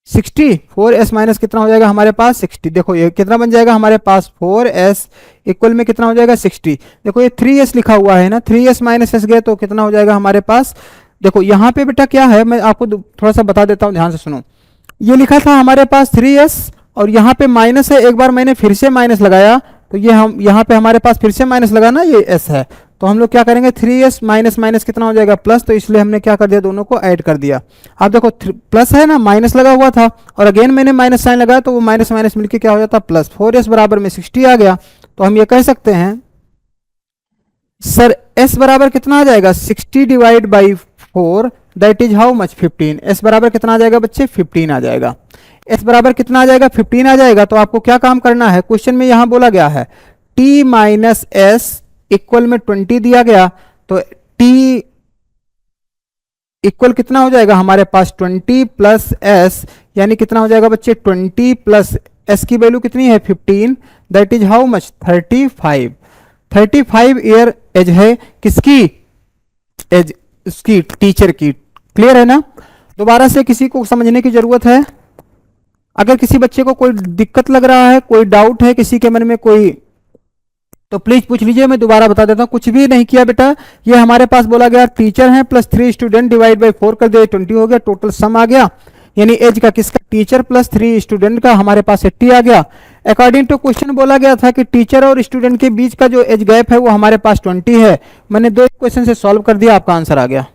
60, 4s माइनस कितना हो जाएगा हमारे पास 60। देखो ये कितना बन जाएगा हमारे पास 4s इक्वल में कितना हो जाएगा 60। देखो ये 3s लिखा हुआ है ना, 3s - s गए तो कितना हो जाएगा हमारे पास। देखो यहाँ पे बेटा क्या है मैं आपको थोड़ा सा बता देता हूँ, ध्यान से सुनो। ये लिखा था हमारे पास 3s और यहाँ पे माइनस है, एक बार मैंने फिर से माइनस लगाया तो ये हम यहाँ पे हमारे पास फिर से माइनस लगा ना, ये s है, तो हम लोग क्या करेंगे 3s माइनस कितना हो जाएगा प्लस, तो इसलिए हमने क्या कर दिया दोनों को ऐड कर दिया। आप देखो प्लस है ना, माइनस लगा हुआ था और अगेन मैंने माइनस साइन लगाया तो वो माइनस मिलके क्या हो जाता प्लस, 4s बराबर में 60 आ गया। तो हम ये कह सकते हैं सर s बराबर कितना आ जाएगा 60 divide by 4 that is how much 15। s बराबर कितना आ जाएगा बच्चे 15 आ जाएगा। s बराबर कितना आ जाएगा 15 आ जाएगा। तो आपको क्या काम करना है, क्वेश्चन में यहां बोला गया है t - s इक्वल में 20 दिया गया, तो t इक्वल कितना हो जाएगा हमारे पास 20 + s, यानी कितना हो जाएगा बच्चे 20 + s की वैल्यू कितनी है 15, that is how much 35 year age है किसकी एज, उसकी टीचर की। क्लियर है ना। दोबारा से किसी को समझने की जरूरत है, अगर किसी बच्चे को कोई दिक्कत लग रहा है, कोई डाउट है किसी के मन में कोई, तो प्लीज पूछ लीजिए, मैं दोबारा बता देता हूं। कुछ भी नहीं किया बेटा, ये हमारे पास बोला गया टीचर है प्लस 3 स्टूडेंट डिवाइड बाई 4 कर दिया 20 हो गया, टोटल सम आ गया, यानी एज का किसका टीचर प्लस 3 स्टूडेंट का हमारे पास 80 आ गया। अकॉर्डिंग टू क्वेश्चन बोला गया था कि टीचर और स्टूडेंट के बीच का जो एज गैप है वो हमारे पास 20 है। मैंने 2 क्वेश्चन से सॉल्व कर दिया, आपका आंसर आ गया।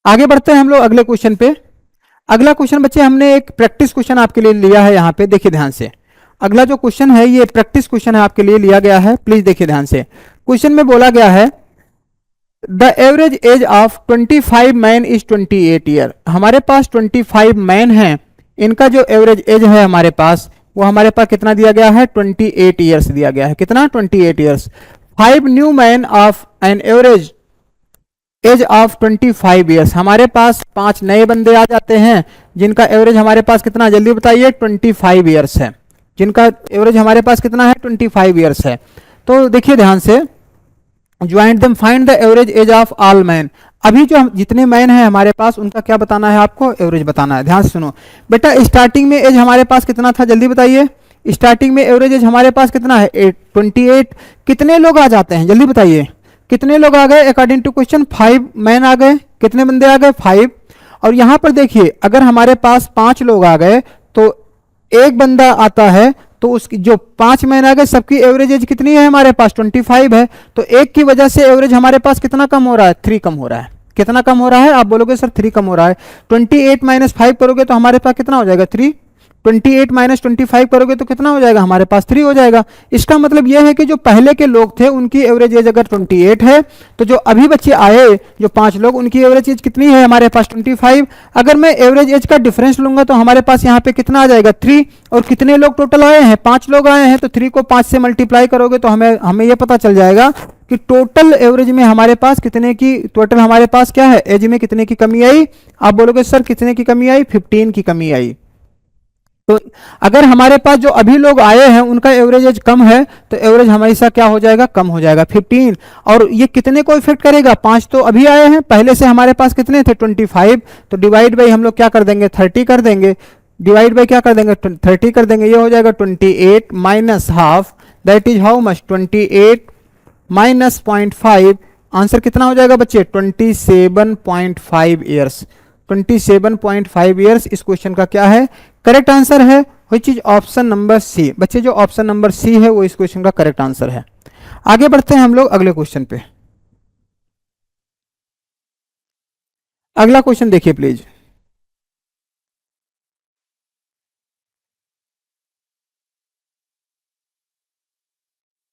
आगे बढ़ते हैं हम लोग अगले क्वेश्चन पे। अगला क्वेश्चन बच्चे हमने एक प्रैक्टिस क्वेश्चन आपके लिए लिया है, यहाँ पे देखिए ध्यान से। अगला जो क्वेश्चन है ये प्रैक्टिस क्वेश्चन है, आपके लिए लिया गया है, प्लीज देखिए ध्यान से। क्वेश्चन में बोला गया है the average age of 25 man is 28 year. हमारे पास 25 मैन हैं, इनका जो एवरेज एज है हमारे पास वो हमारे पास कितना दिया गया है 28 ईयर्स दिया गया है। कितना 28 years. 5 new man of an average age of 25 years. हमारे पास 5 नए बंदे आ जाते हैं जिनका एवरेज हमारे पास कितना, जल्दी बताइए 25 ईयर्स है, जिनका एवरेज हमारे पास कितना है 25 ईयर्स है। तो देखिए ध्यान से, joint them find the average age of all man. अभी जो जितने मैन हैं हमारे पास उनका क्या बताना है, आपको एवरेज बताना है। ध्यान से सुनो बेटा, स्टार्टिंग में एज हमारे पास कितना था, जल्दी बताइए। स्टार्टिंग में एवरेज एज हमारे पास कितना है 28। कितने लोग आ जाते हैं जल्दी बताइए, कितने लोग आ गए अकॉर्डिंग टू क्वेश्चन 5 मैन आ गए। कितने बंदे आ गए 5। और यहां पर देखिए अगर हमारे पास 5 लोग आ गए तो एक बंदा आता है, तो उसकी जो 5 मैन आ गए सबकी एवरेज एज कितनी है हमारे पास 25 है। तो एक की वजह से एवरेज हमारे पास कितना कम हो रहा है 3 कम हो रहा है। कितना कम हो रहा है, आप बोलोगे सर 3 कम हो रहा है। 28 - 5 करोगे तो हमारे पास कितना हो जाएगा 3। 28 माइनस 25 करोगे तो कितना हो जाएगा हमारे पास 3 हो जाएगा। इसका मतलब यह है कि जो पहले के लोग थे उनकी एवरेज एज अगर 28 है तो जो अभी बच्चे आए जो 5 लोग उनकी एवरेज एज कितनी है हमारे पास 25। अगर मैं एवरेज एज का डिफरेंस लूंगा तो हमारे पास यहाँ पे कितना आ जाएगा 3। और कितने लोग टोटल आए हैं 5 लोग आए हैं तो 3 को 5 से मल्टीप्लाई करोगे तो हमें यह पता चल जाएगा कि टोटल एवरेज में हमारे पास कितने की टोटल हमारे पास क्या है एज में कितने की कमी आई। आप बोलोगे सर कितने की कमी आई 15 की कमी आई। तो अगर हमारे पास जो अभी लोग आए हैं उनका एवरेज एज कम है तो एवरेज हमेशा क्या हो जाएगा कम हो जाएगा 15। और ये कितने को इफेक्ट करेगा 5 तो अभी आए हैं पहले से हमारे पास कितने थे 25 तो डिवाइड बाई हम लोग क्या कर देंगे 30 कर देंगे। डिवाइड बाई क्या कर देंगे 30 कर देंगे। ये हो जाएगा 28 minus half that is how much 28 minus 0.5 answer कितना हो जाएगा बच्चे 27.5 ईयर्स। 27.5 ईयर्स इस क्वेश्चन का क्या है करेक्ट आंसर है which is option number C. बच्चे जो ऑप्शन नंबर सी है वो इस क्वेश्चन का करेक्ट आंसर है। आगे बढ़ते हैं हम लोग अगले क्वेश्चन पे। अगला क्वेश्चन देखिए प्लीज।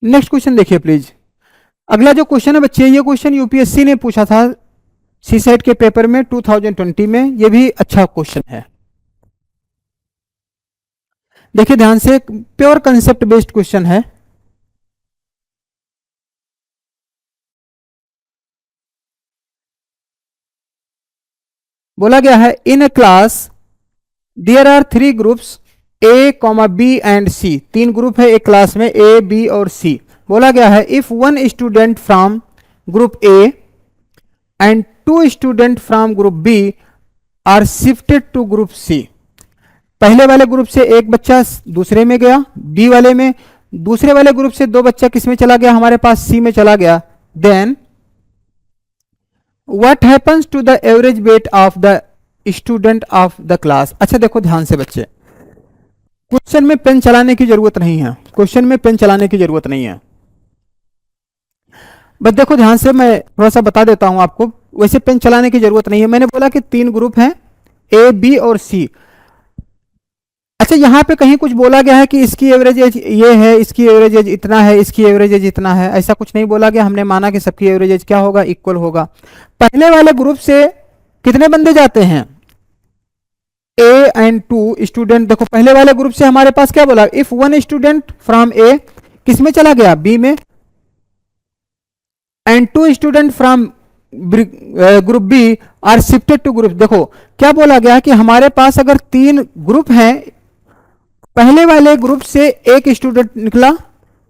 नेक्स्ट क्वेश्चन देखिए प्लीज। अगला जो क्वेश्चन है बच्चे ये क्वेश्चन यूपीएससी ने पूछा था सीसेट के पेपर में 2020 में। ये भी अच्छा क्वेश्चन है। देखिए ध्यान से प्योर कंसेप्ट बेस्ड क्वेश्चन है। बोला गया है in a class there are 3 groups A comma B and C. 3 group है एक क्लास में ए बी और सी। बोला गया है if 1 student from group A and 2 student from group B are shifted to group C. पहले वाले ग्रुप से एक बच्चा दूसरे में गया बी वाले में, दूसरे वाले ग्रुप से 2 बच्चा किस में चला गया हमारे पास सी में चला गया। Then what happens to the average weight of the student of the class. अच्छा देखो ध्यान से बच्चे क्वेश्चन में पेन चलाने की जरूरत नहीं है। क्वेश्चन में पेन चलाने की जरूरत नहीं है। बस देखो ध्यान से मैं थोड़ा सा बता देता हूं आपको। वैसे पेन चलाने की जरूरत नहीं है। मैंने बोला कि 3 ग्रुप हैं ए बी और सी। अच्छा यहां पे कहीं कुछ बोला गया है कि इसकी एवरेज एज ये है इसकी एवरेज एज इतना है इसकी एवरेज एज इतना है, ऐसा कुछ नहीं बोला गया। हमने माना कि सबकी एवरेज एज क्या होगा इक्वल होगा। पहले वाले ग्रुप से कितने बंदे जाते हैं ए एंड 2 स्टूडेंट। देखो पहले वाले ग्रुप से हमारे पास क्या बोला इफ 1 स्टूडेंट फ्रॉम ए किस में चला गया बी में and 2 student from group B are shifted to group. देखो क्या बोला गया कि हमारे पास अगर 3 ग्रुप हैं पहले वाले ग्रुप से एक स्टूडेंट निकला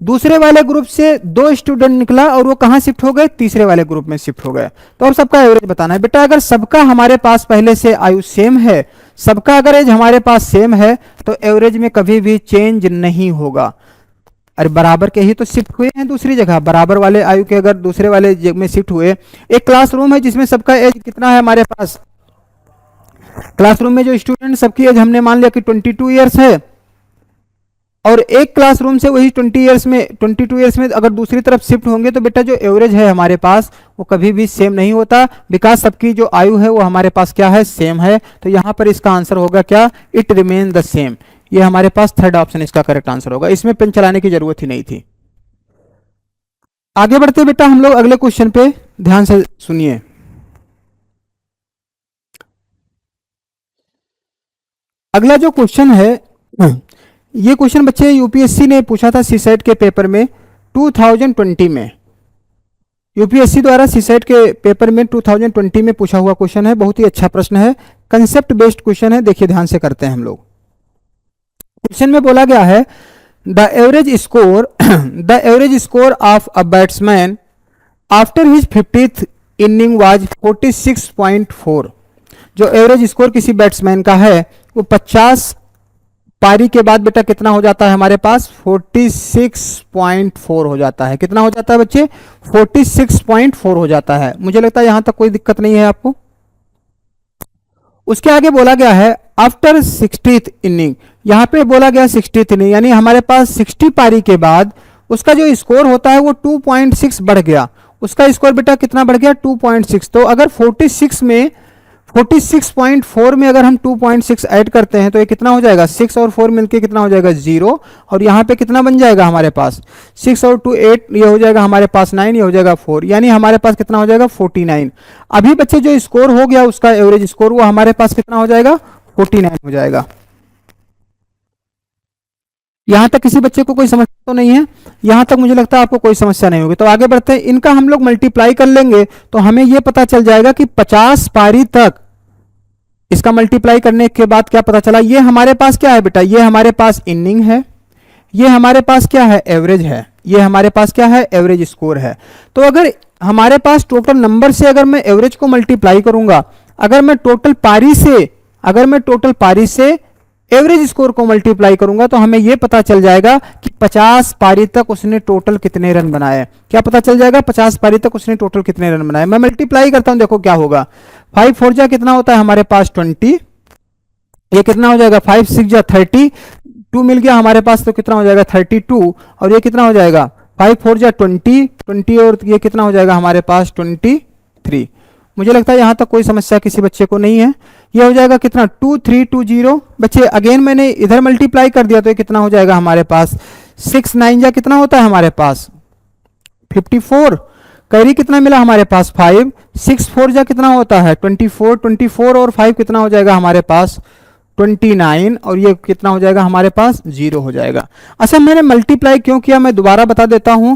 दूसरे वाले ग्रुप से 2 स्टूडेंट निकला और वो कहां शिफ्ट हो गए तीसरे वाले ग्रुप में शिफ्ट हो गए। तो अब सबका एवरेज बताना है बेटा। अगर सबका हमारे पास पहले से आयु सेम है सबका अगर एज हमारे पास सेम है तो एवरेज में कभी भी चेंज नहीं होगा। अरे बराबर के ही तो शिफ्ट हुए हैं दूसरी जगह। बराबर वाले आयु के अगर दूसरे वाले में शिफ्ट हुए। एक क्लासरूम है जिसमें सबका एज कितना है हमारे पास। क्लासरूम में जो स्टूडेंट सबकी एज हमने मान लिया कि 22 ईयर्स है और एक क्लासरूम से वही 22 ईयर्स में अगर दूसरी तरफ शिफ्ट होंगे तो बेटा जो एवरेज है हमारे पास वो कभी भी सेम नहीं होता। बिकॉज सबकी जो आयु है वो हमारे पास क्या है सेम है। तो यहां पर इसका आंसर होगा क्या इट रिमेन द सेम। ये हमारे पास थर्ड ऑप्शन इसका करेक्ट आंसर होगा। इसमें पेन चलाने की जरूरत ही नहीं थी। आगे बढ़ते बेटा हम लोग अगले क्वेश्चन पे ध्यान से सुनिए। अगला जो क्वेश्चन है ये क्वेश्चन बच्चे यूपीएससी ने पूछा था सीसेट के पेपर में 2020 में। यूपीएससी द्वारा सीसेट के पेपर में 2020 में पूछा हुआ क्वेश्चन है। बहुत ही अच्छा प्रश्न है। कंसेप्ट बेस्ड क्वेश्चन है। देखिए ध्यान से करते हैं हम लोग। क्वेश्चन में बोला गया है the average score of a batsman after his 50th inning was 46.4। जो एवरेज स्कोर किसी बैट्समैन का है वो 50 पारी के बाद बेटा कितना हो जाता है हमारे पास 46.4 हो जाता है। कितना हो जाता है बच्चे 46.4 हो जाता है। मुझे लगता है यहां तक कोई दिक्कत नहीं है आपको। उसके आगे बोला गया है आफ्टर 60th इनिंग। यहां पे बोला गया 60th इनिंग यानी हमारे पास 60 पारी के बाद उसका जो स्कोर होता है वो 2.6 बढ़ गया। उसका स्कोर बेटा कितना बढ़ गया 2.6। तो अगर 46 में 46.4 में अगर हम 2.6 ऐड करते हैं तो ये कितना हो जाएगा, 6 और 4 मिलके कितना हो जाएगा 0, और यहाँ पे कितना बन जाएगा हमारे पास 6 और 2 8, ये हो जाएगा हमारे पास 9, ये हो जाएगा 4, यानी हमारे पास कितना हो जाएगा 49। अभी बच्चे जो स्कोर हो गया उसका एवरेज स्कोर वो हमारे पास कितना हो जाएगा 49 हो जाएगा। यहां तक किसी बच्चे को कोई समस्या तो नहीं है? यहां तक मुझे लगता है आपको कोई समस्या नहीं होगी। तो आगे बढ़ते हैं, इनका हम लोग मल्टीप्लाई कर लेंगे तो हमें यह पता चल जाएगा कि 50 पारी तक इसका मल्टीप्लाई करने के बाद क्या पता चला, ये हमारे पास क्या है बेटा, ये हमारे पास इनिंग है, ये हमारे पास क्या है एवरेज है, ये हमारे पास क्या है एवरेज स्कोर है। तो अगर हमारे पास टोटल नंबर से अगर मैं एवरेज को मल्टीप्लाई करूंगा, अगर मैं टोटल पारी से एवरेज स्कोर को मल्टीप्लाई करूंगा तो हमें यह पता चल जाएगा कि 50 पारी तक उसने टोटल कितने रन बनाए। क्या पता चल जाएगा 50 पारी तक उसने टोटल कितने रन बनाए। मैं मल्टीप्लाई करता हूं, देखो क्या होगा, 5 4 जा कितना होता है हमारे पास 20, ये कितना हो जाएगा 5 6 जा 30, 2 मिल गया हमारे पास तो कितना हो जाएगा 32, और ये कितना हो जाएगा 5 4 जा 20 20, और ये कितना हो जाएगा हमारे पास 23। मुझे लगता है यहां तक कोई समस्या किसी बच्चे को नहीं है। ये हो जाएगा कितना 2320। बच्चे अगेन मैंने इधर मल्टीप्लाई कर दिया तो ये कितना हो जाएगा हमारे पास 6 9 जा कितना होता है हमारे पास 54, कैरी कितना मिला हमारे पास 5, 6 4 जा कितना होता है 24 24, और 5 कितना हो जाएगा हमारे पास 29, और ये कितना हो जाएगा हमारे पास 0 हो जाएगा। अच्छा मैंने मल्टीप्लाई क्यों किया मैं दोबारा बता देता हूं।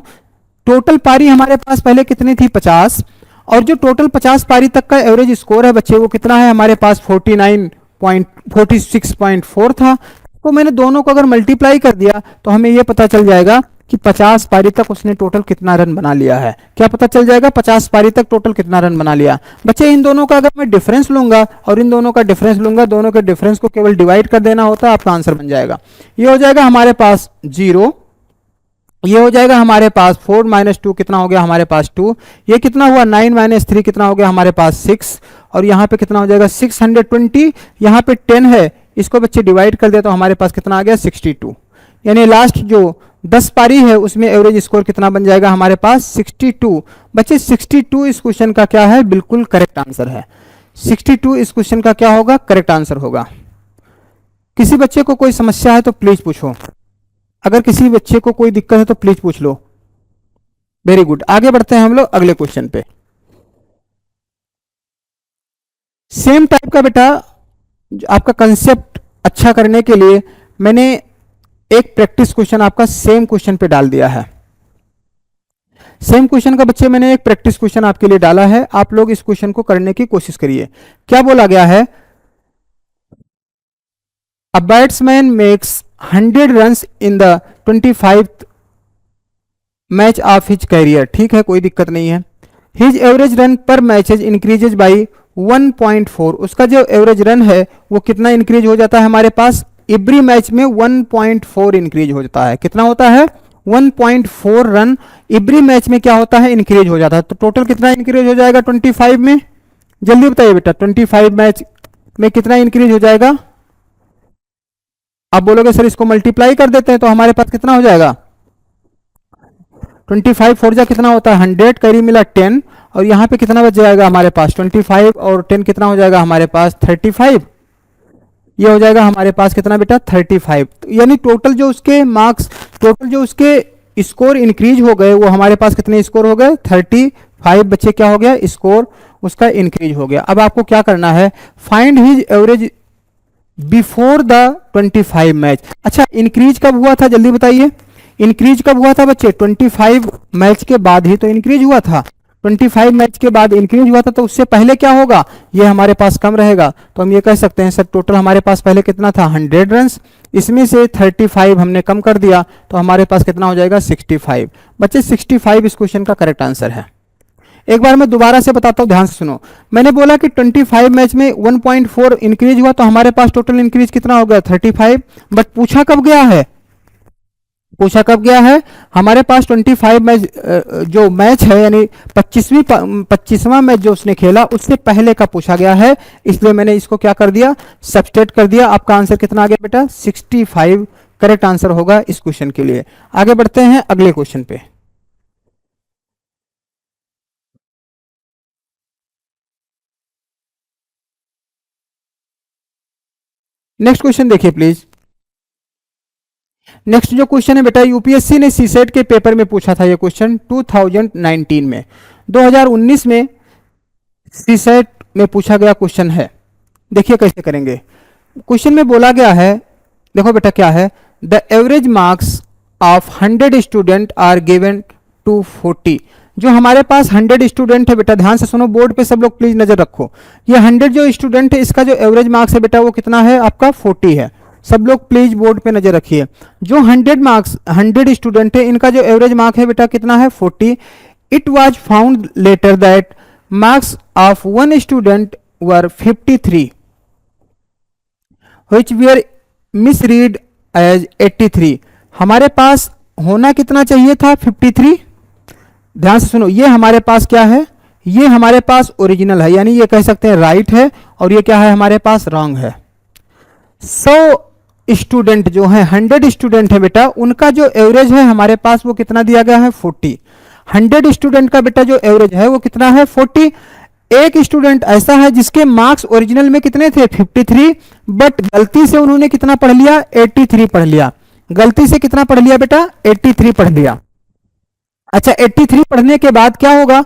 टोटल पारी हमारे पास पहले कितनी थी 50, और जो टोटल 50 पारी तक का एवरेज स्कोर है बच्चे वो कितना है हमारे पास 46.4 था। तो मैंने दोनों को अगर मल्टीप्लाई कर दिया तो हमें यह पता चल जाएगा कि 50 पारी तक उसने टोटल कितना रन बना लिया है। क्या पता चल जाएगा 50 पारी तक टोटल कितना रन बना लिया। बच्चे इन दोनों का अगर मैं डिफरेंस लूंगा और इन दोनों का डिफरेंस लूंगा, दोनों के डिफरेंस को केवल डिवाइड कर देना होता है, आपका आंसर बन जाएगा। ये हो जाएगा हमारे पास 0, ये हो जाएगा हमारे पास 4 - 2 कितना हो गया हमारे पास 2, ये कितना हुआ 9 - 3 कितना हो गया हमारे पास 6, और यहाँ पे कितना हो जाएगा 620, यहाँ पे 10 है, इसको बच्चे डिवाइड कर दे तो हमारे पास कितना आ गया 62। यानी लास्ट जो 10 पारी है उसमें एवरेज स्कोर कितना बन जाएगा हमारे पास 62। बच्चे 62 इस क्वेश्चन का क्या है, बिल्कुल करेक्ट आंसर है। 62 इस क्वेश्चन का क्या होगा, करेक्ट आंसर होगा। किसी बच्चे को कोई समस्या है तो प्लीज पूछो, अगर किसी बच्चे को कोई दिक्कत है तो प्लीज पूछ लो। वेरी गुड, आगे बढ़ते हैं हम लोग अगले क्वेश्चन पे। सेम टाइप का बेटा आपका कंसेप्ट अच्छा करने के लिए मैंने एक प्रैक्टिस क्वेश्चन आपका सेम क्वेश्चन पे डाल दिया है। सेम क्वेश्चन का बच्चे मैंने एक प्रैक्टिस क्वेश्चन आपके लिए डाला है, आप लोग इस क्वेश्चन को करने की कोशिश करिए। क्या बोला गया है, a batsman makes 100 runs in the 25th match of his career. ठीक है, कोई दिक्कत नहीं है। His average run per matches increases by 1.4, उसका जो एवरेज रन है वो कितना इंक्रीज हो जाता है हमारे पास, एवरी मैच में 1.4 इंक्रीज हो जाता है। कितना होता है 1.4 रन एवरी मैच में क्या होता है इंक्रीज हो जाता है। तो टोटल कितना इंक्रीज हो जाएगा 25 में, जल्दी बताइए बेटा 25 मैच में कितना इंक्रीज हो जाएगा। आप बोलोगे सर इसको मल्टीप्लाई कर देते हैं तो हमारे पास कितना हो जाएगा 25 4 जा कितना होता है 100, कैरी मिला 10, और यहाँ पे कितना बच जाएगा हमारे पास 25 और 10 कितना हो जाएगा हमारे पास 35। ये हो जाएगा हमारे पास कितना बेटा 35। यानी टोटल जो उसके मार्क्स, टोटल जो उसके स्कोर इंक्रीज हो गए वो हमारे पास कितने स्कोर हो गए 35। बच्चे क्या हो गया स्कोर उसका इंक्रीज हो गया। अब आपको क्या करना है, find his average before the 25 match. अच्छा इंक्रीज कब हुआ था जल्दी बताइए, इंक्रीज कब हुआ था बच्चे 25 मैच के बाद ही तो इंक्रीज हुआ था। 25 मैच के बाद इंक्रीज हुआ था तो उससे पहले क्या होगा, ये हमारे पास कम रहेगा। तो हम ये कह सकते हैं सर टोटल हमारे पास पहले कितना था 100 रन्स, इसमें से 35 हमने कम कर दिया तो हमारे पास कितना हो जाएगा 65। बच्चे 65 इस क्वेश्चन का करेक्ट आंसर है। एक बार मैं दोबारा से बताता हूं, ध्यान से सुनो। मैंने बोला कि 25 मैच में 1.4 इंक्रीज हुआ तो हमारे पास टोटल इंक्रीज कितना हो गया 35। बट पूछा कब गया है, पूछा कब गया है हमारे पास 25 मैच जो मैच है यानी 25वां मैच जो उसने खेला उससे पहले का पूछा गया है, इसलिए मैंने इसको क्या कर दिया सब्सट्रैक्ट कर दिया। आपका आंसर कितना आ गया बेटा 65 करेक्ट आंसर होगा इस क्वेश्चन के लिए। आगे बढ़ते हैं अगले क्वेश्चन पे। नेक्स्ट क्वेश्चन देखिए प्लीज। नेक्स्ट जो क्वेश्चन है बेटा, यूपीएससी ने सीसेट के पेपर में पूछा था ये क्वेश्चन 2019 में, 2019 में सीसेट में पूछा गया क्वेश्चन है। देखिए कैसे करेंगे। क्वेश्चन में बोला गया है, देखो बेटा क्या है, the average marks of 100 student are given to 40। जो हमारे पास 100 स्टूडेंट है बेटा, ध्यान से सुनो, बोर्ड पे सब लोग प्लीज नजर रखो। ये 100 जो स्टूडेंट है, इसका जो एवरेज मार्क्स है बेटा वो कितना है आपका 40 है। सब लोग प्लीज बोर्ड पे नजर रखिए। जो 100 स्टूडेंट है, इनका जो एवरेज मार्क है बेटा कितना है 40। It was found later that marks of one student were 53 which were misread as 83। हमारे पास होना कितना चाहिए था 53। ध्यान से सुनो, ये हमारे पास क्या है, ये हमारे पास ओरिजिनल है, यानी ये कह सकते हैं राइट है, और ये क्या है हमारे पास रॉन्ग है। 100 स्टूडेंट जो है, 100 स्टूडेंट है बेटा, उनका जो एवरेज है हमारे पास वो कितना दिया गया है 40। 100 स्टूडेंट का बेटा जो एवरेज है वो कितना है 40। एक स्टूडेंट ऐसा है जिसके मार्क्स ओरिजिनल में कितने थे 53, बट गलती से उन्होंने कितना पढ़ लिया 83 पढ़ लिया। गलती से कितना पढ़ लिया बेटा 83 पढ़ लिया। अच्छा 83 पढ़ने के बाद क्या होगा,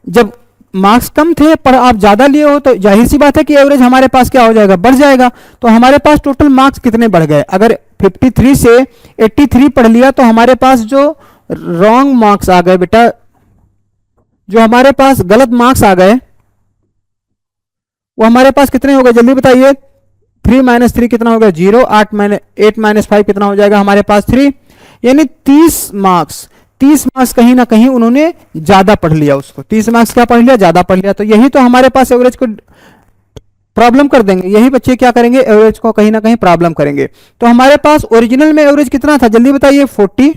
जब मार्क्स कम थे पर आप ज्यादा लिए हो तो जाहिर सी बात है कि एवरेज हमारे पास क्या हो जाएगा, बढ़ जाएगा। तो हमारे पास टोटल मार्क्स कितने बढ़ गए, अगर 53 से 83 पढ़ लिया तो हमारे पास जो रॉन्ग मार्क्स आ गए बेटा, जो हमारे पास गलत मार्क्स आ गए वो हमारे पास कितने हो गए जल्दी बताइए। 3 - 3 कितना हो गया 0। 8 - 5 कितना हो जाएगा हमारे पास 3, यानी 30 मार्क्स कहीं ना कहीं उन्होंने ज्यादा पढ़ लिया उसको। 30 मार्क्स क्या पढ़ लिया, ज्यादा पढ़ लिया। तो यही तो हमारे पास एवरेज को प्रॉब्लम कर देंगे, यही बच्चे क्या करेंगे एवरेज को कहीं ना कहीं प्रॉब्लम करेंगे। तो हमारे पास ओरिजिनल में एवरेज कितना था जल्दी बताइए 40।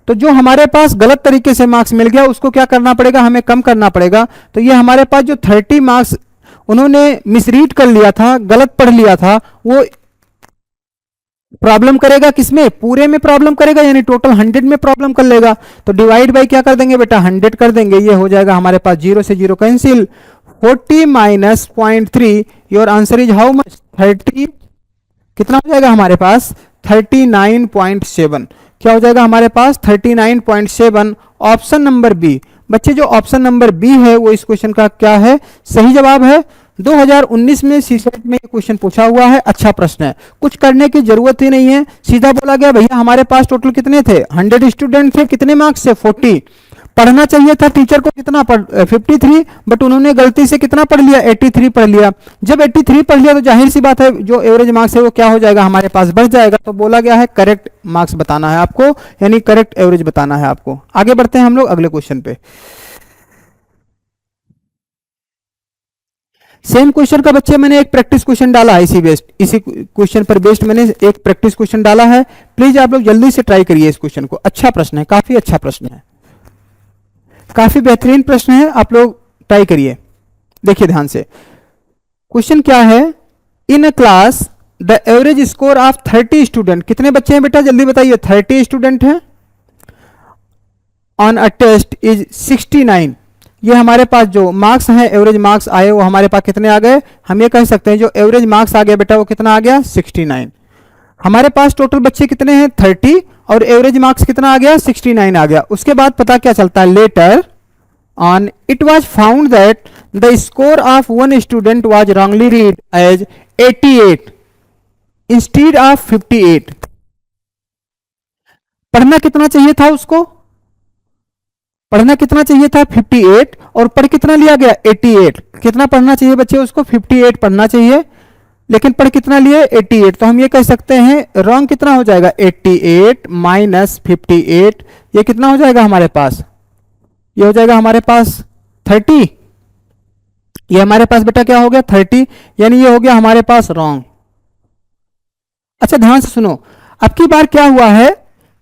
तो जो हमारे पास गलत तरीके से मार्क्स मिल गया उसको क्या करना पड़ेगा, हमें कम करना पड़ेगा। तो ये हमारे पास जो 30 मार्क्स उन्होंने मिसरीड कर लिया था, गलत पढ़ लिया था, वो प्रॉब्लम करेगा किसमें, पूरे में प्रॉब्लम करेगा, यानी टोटल 100 में प्रॉब्लम कर लेगा। तो डिवाइड बाय क्या कर देंगे बेटा 100 कर देंगे, ये हो जाएगा हमारे पास 0 से 0 cancel. 40 minus 0.3, your answer is how much 30, कितना हो जाएगा हमारे पास 39.7। क्या हो जाएगा हमारे पास 39.7। ऑप्शन नंबर बी बच्चे, जो ऑप्शन नंबर बी है वो इस क्वेश्चन का क्या है, सही जवाब है। 2019 में सीसेट में क्वेश्चन पूछा हुआ है, अच्छा प्रश्न है, कुछ करने की जरूरत ही नहीं है। सीधा बोला गया भैया हमारे पास टोटल कितने थे 100 स्टूडेंट थे, कितने मार्क्स से 40। पढ़ना चाहिए था टीचर को कितना 53, बट उन्होंने गलती से कितना पढ़ लिया 83 पढ़ लिया। जब 83 पढ़ लिया तो जाहिर सी बात है जो एवरेज मार्क्स है वो क्या हो जाएगा हमारे पास बढ़ जाएगा। तो बोला गया है करेक्ट मार्क्स बताना है आपको, यानी करेक्ट एवरेज बताना है आपको। आगे बढ़ते हैं हम लोग अगले क्वेश्चन पे। सेम क्वेश्चन का बच्चे मैंने एक प्रैक्टिस क्वेश्चन डाला है, इसी क्वेश्चन पर बेस्ड मैंने एक प्रैक्टिस क्वेश्चन डाला है। प्लीज आप लोग जल्दी से ट्राई करिए इस क्वेश्चन को, अच्छा प्रश्न है, काफी अच्छा प्रश्न है, काफी बेहतरीन प्रश्न है, आप लोग ट्राई करिए। देखिए ध्यान से, क्वेश्चन क्या है, in a class the average score of 30 student, कितने बच्चे हैं बेटा जल्दी बताइए 30 स्टूडेंट हैं, ऑन अ टेस्ट इज 69। ये हमारे पास जो मार्क्स हैं एवरेज मार्क्स आए वो हमारे पास कितने आ गए, हम ये कह सकते हैं जो एवरेज मार्क्स आ गया बेटा वो कितना आ गया 69। हमारे पास टोटल बच्चे कितने हैं 30 और एवरेज मार्क्स कितना आ गया 69 आ गया। उसके बाद पता क्या चलता है, later on it was found that the score of one student was wrongly read as 88 instead of 58। पढ़ना कितना चाहिए था उसको, पढ़ना कितना चाहिए था 58 और पढ़ कितना लिया गया 88। कितना पढ़ना चाहिए बच्चे उसको 58 पढ़ना चाहिए, लेकिन पढ़ कितना लिए 88। तो हम ये कह सकते हैं रॉन्ग कितना हो जाएगा 88 माइनस 58, ये कितना हो जाएगा हमारे पास, ये हो जाएगा हमारे पास 30। ये हमारे पास बेटा क्या हो गया 30, यानी ये हो गया हमारे पास रॉन्ग। अच्छा ध्यान से सुनो, अब की बार क्या हुआ है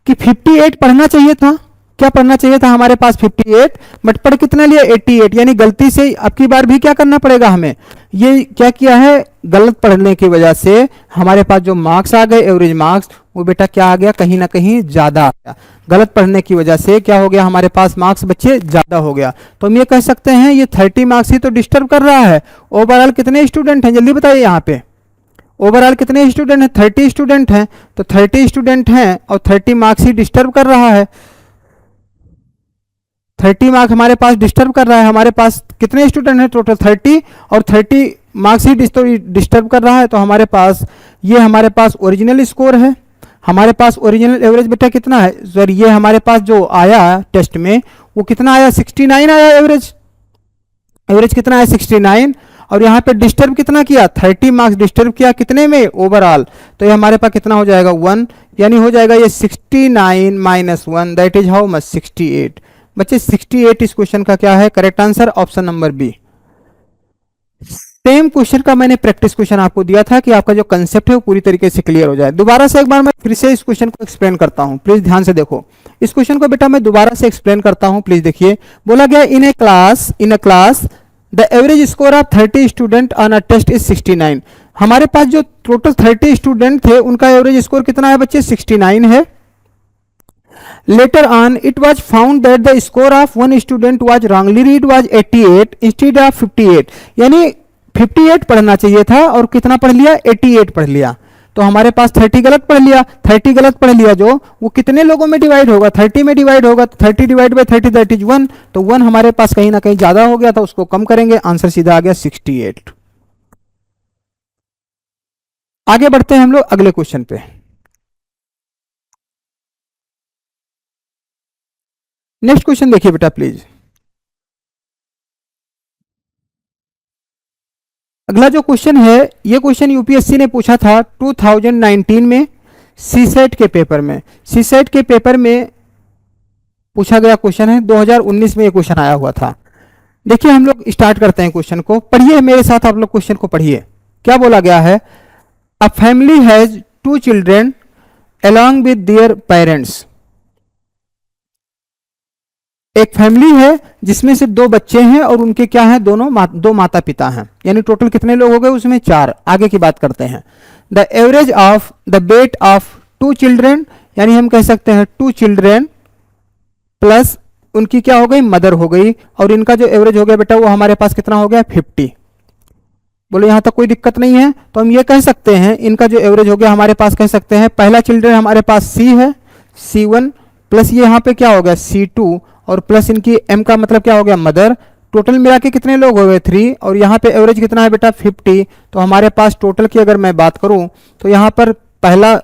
कि 58 पढ़ना चाहिए था, क्या पढ़ना चाहिए था हमारे पास 58, बट पढ़ कितना लिया 88, यानी गलती से अब की बार भी क्या करना पड़ेगा हमें, ये क्या किया है गलत पढ़ने की वजह से हमारे पास जो मार्क्स आ गए एवरेज मार्क्स वो बेटा क्या आ गया कहीं ना कहीं ज्यादा आ गया। गलत पढ़ने की वजह से क्या हो गया हमारे पास मार्क्स बच्चे ज्यादा हो गया। तो हम ये कह सकते हैं ये 30 मार्क्स ही तो डिस्टर्ब कर रहा है। ओवरऑल कितने स्टूडेंट हैं जल्दी बताइए यहाँ पे, ओवरऑल कितने स्टूडेंट हैं? 30 स्टूडेंट हैं। तो 30 स्टूडेंट हैं और 30 मार्क्स ही डिस्टर्ब कर रहा है। 30 मार्क्स हमारे पास डिस्टर्ब कर रहा है। हमारे पास कितने स्टूडेंट हैं? टोटल 30 और 30 मार्क्स ही डिस्टर्ब कर रहा है। तो हमारे पास ये हमारे पास ओरिजिनल स्कोर है। हमारे पास ओरिजिनल एवरेज बेटा कितना है? सर ये हमारे पास जो आया टेस्ट में वो कितना आया? 69 आया एवरेज। एवरेज कितना है? 69। और यहाँ पे डिस्टर्ब कितना किया? 30 मार्क्स डिस्टर्ब किया कितने में? ओवरऑल। तो ये हमारे पास कितना हो जाएगा? 1। यानी हो जाएगा ये 69 minus 1 that is how much? 68। बच्चे 68 इस क्वेश्चन का क्या है? Correct answer option number B. Same question का मैंने प्रैक्टिस क्वेश्चन आपको दिया था कि आपका जो कंसेप्ट है वो पूरी तरीके से क्लियर हो जाए। दोबारा से एक बार मैं फिर से इस क्वेश्चन को एक्सप्लेन करता हूं, प्लीज ध्यान से देखो। इस क्वेश्चन को बेटा मैं दोबारा से एक्सप्लेन करता हूं, प्लीज देखिए। बोला गया in a class the average score of 30 student on a test is 69। हमारे पास जो टोटल 30 स्टूडेंट थे उनका एवरेज स्कोर कितना है बच्चे? 69 है। Later on, it was found that the score of one student was wrongly read was 88 instead of 58। यानी 58 पढ़ना चाहिए था और कितना पढ़ लिया? 88 पढ़ लिया। तो हमारे पास 30 गलत पढ़ लिया। 30 गलत पढ़ लिया जो वो कितने लोगों में डिवाइड होगा? 30 में डिवाइड होगा। तो 30 डिवाइड बाई 30 दैट इज 1। तो 1 हमारे पास कहीं ना कहीं ज्यादा हो गया था, उसको कम करेंगे, आंसर सीधा आ गया 68। आगे बढ़ते हैं हम लोग अगले क्वेश्चन पे। नेक्स्ट क्वेश्चन देखिए बेटा प्लीज। अगला जो क्वेश्चन है ये क्वेश्चन यूपीएससी ने पूछा था 2019 में सीसेट के पेपर में। सीसेट के पेपर में पूछा गया क्वेश्चन है। 2019 में ये क्वेश्चन आया हुआ था। देखिए हम लोग स्टार्ट करते हैं क्वेश्चन को। पढ़िए मेरे साथ, आप लोग क्वेश्चन को पढ़िए। क्या बोला गया है? A family has 2 children along with their parents. एक फैमिली है जिसमें से 2 बच्चे हैं और उनके क्या हैं? दो माता पिता हैं। यानी टोटल कितने लोग हो गए उसमें? 4। आगे की बात करते हैं। The average of the weight of 2 children, यानी हम कह सकते हैं 2 चिल्ड्रेन प्लस उनकी क्या हो गई? मदर हो गई। और इनका जो एवरेज हो गया बेटा वो हमारे पास कितना हो गया? 50। बोलो यहां तक कोई दिक्कत नहीं है? तो हम ये कह सकते हैं इनका जो एवरेज हो गया हमारे पास, कह सकते हैं पहला चिल्ड्रेन हमारे पास C है, C1 प्लस ये यहाँ पे क्या हो गया? C2 और प्लस इनकी M का मतलब क्या हो गया? मदर। टोटल मिला के कितने लोग हो गए? 3। और यहाँ पे एवरेज कितना है बेटा? 50। तो हमारे पास टोटल की अगर मैं बात करूं तो यहाँ पर पहला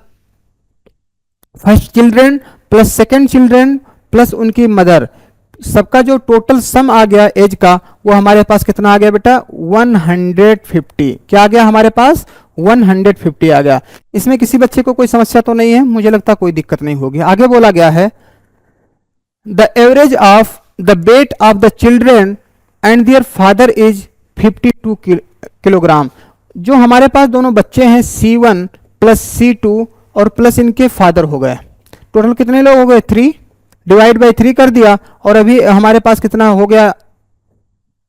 first children plus second children plus उनकी मदर, सबका जो टोटल सम आ गया एज का वो हमारे पास कितना आ गया बेटा? 150। क्या आ गया हमारे पास? 150 आ गया। इसमें किसी बच्चे को कोई समस्या तो नहीं है? मुझे लगता कोई दिक्कत नहीं होगी। आगे बोला गया है the average of the weight of the children and their father is 52 kilogram. जो हमारे पास दोनों बच्चे हैं C1 प्लस C2 और प्लस इनके फादर हो गए, टोटल कितने लोग हो गए? 3। डिवाइड बाई 3 कर दिया और अभी हमारे पास कितना हो गया?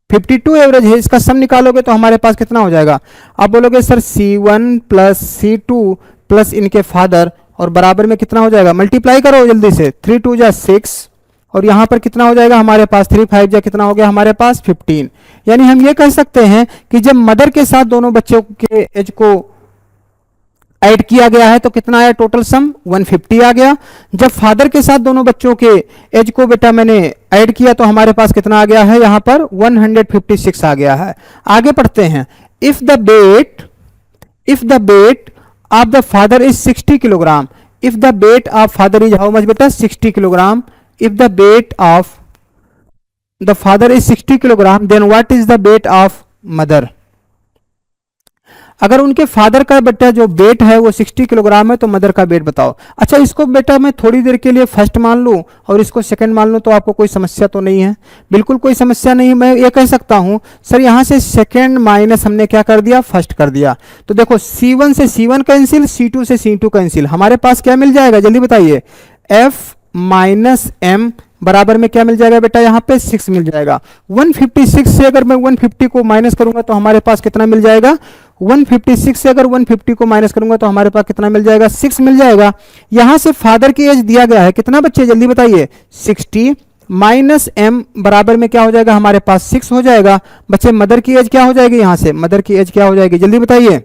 52 एवरेज है। इसका सम निकालोगे तो हमारे पास कितना हो जाएगा? आप बोलोगे sir C1 plus C2 plus इनके फादर और बराबर में कितना हो जाएगा? मल्टीप्लाई करो जल्दी से। 3 2 जा 6 और यहां पर कितना हो जाएगा हमारे पास? 3 5 जा कितना हो गया हमारे पास? 15। यानी हम ये कह सकते हैं कि जब मदर के साथ दोनों बच्चों के एज को ऐड किया गया है तो कितना आया टोटल सम? 150 आ गया। जब फादर के साथ दोनों बच्चों के एज को बेटा मैंने ऐड किया तो हमारे पास कितना आ गया है? यहां पर 156 आ गया है। आगे पढ़ते हैं। If the weight of the father is 60 kilogram, if the weight of father is how much बेटा? 60 kilogram. If the weight of the father is 60 kilogram then what is the weight of mother? अगर उनके फादर का बेटा जो वेट है वो 60 किलोग्राम है तो मदर का वेट बताओ। अच्छा इसको बेटा मैं थोड़ी देर के लिए फर्स्ट मान लूं और इसको सेकंड मान लूं तो आपको कोई समस्या तो नहीं है? बिल्कुल कोई समस्या नहीं। मैं ये कह सकता हूं सर यहां से सेकंड माइनस हमने क्या कर दिया? फर्स्ट कर दिया। तो देखो C1 से C1 कैंसिल, C2 से C2 कैंसिल, हमारे पास क्या मिल जाएगा जल्दी बताइए? F माइनस M बराबर में क्या मिल जाएगा बेटा? यहाँ पे 6 मिल जाएगा। 156 से अगर मैं 150 को माइनस करूंगा तो हमारे पास कितना मिल जाएगा? 156 से अगर 150 को माइनस करूंगा तो हमारे पास कितना मिल जाएगा? 6 मिल जाएगा। यहां से फादर की एज दिया गया है कितना बच्चे जल्दी बताइए? 60 माइनस M बराबर में क्या हो जाएगा हमारे पास? 6 हो जाएगा। बच्चे मदर की एज क्या हो जाएगी? यहां से मदर की एज क्या हो जाएगी जल्दी बताइए?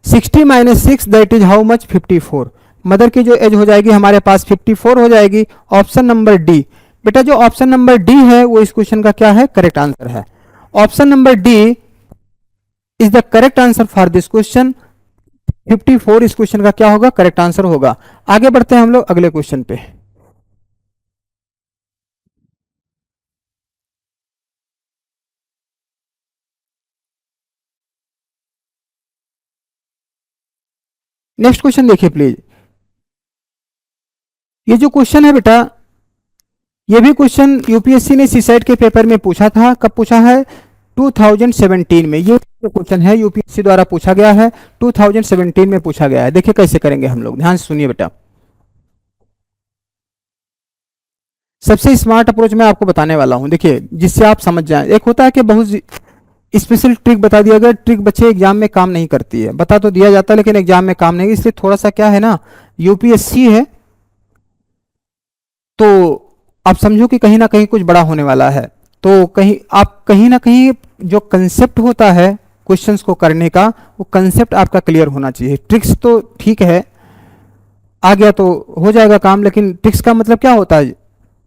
60 minus 6 that is how much 54। Mother की जो एज हो जाएगी हमारे पास 54 हो जाएगी। Option number D. बेटा जो ऑप्शन नंबर डी है वो इस क्वेश्चन का क्या है, करेक्ट आंसर है। Option number D is the correct answer for this question. 54 इस क्वेश्चन का क्या होगा, करेक्ट आंसर होगा। आगे बढ़ते हैं हम लोग अगले क्वेश्चन पे। नेक्स्ट क्वेश्चन देखिए प्लीज। ये जो क्वेश्चन है बेटा, ये भी क्वेश्चन यूपीएससी ने सीसेट के पेपर में पूछा था। कब पूछा है, 2017 में। ये जो क्वेश्चन है यूपीएससी द्वारा पूछा गया है, 2017 में पूछा गया है। देखिए कैसे करेंगे हम लोग, ध्यान से सुनिए बेटा। सबसे स्मार्ट अप्रोच मैं आपको बताने वाला हूं, देखिए, जिससे आप समझ जाएं। एक होता है कि बहुत स्पेशल ट्रिक बता दिया गया, ट्रिक बच्चे एग्जाम में काम नहीं करती है। बता तो दिया जाता है लेकिन एग्जाम में काम नहीं, इसलिए थोड़ा सा क्या है ना, यूपीएससी है तो आप समझो कि कहीं ना कहीं कुछ बड़ा होने वाला है। तो कहीं आप कहीं ना कहीं जो कंसेप्ट होता है क्वेश्चंस को करने का, वो कंसेप्ट आपका क्लियर होना चाहिए। ट्रिक्स तो ठीक है, आ गया तो हो जाएगा काम, लेकिन ट्रिक्स का मतलब क्या होता है,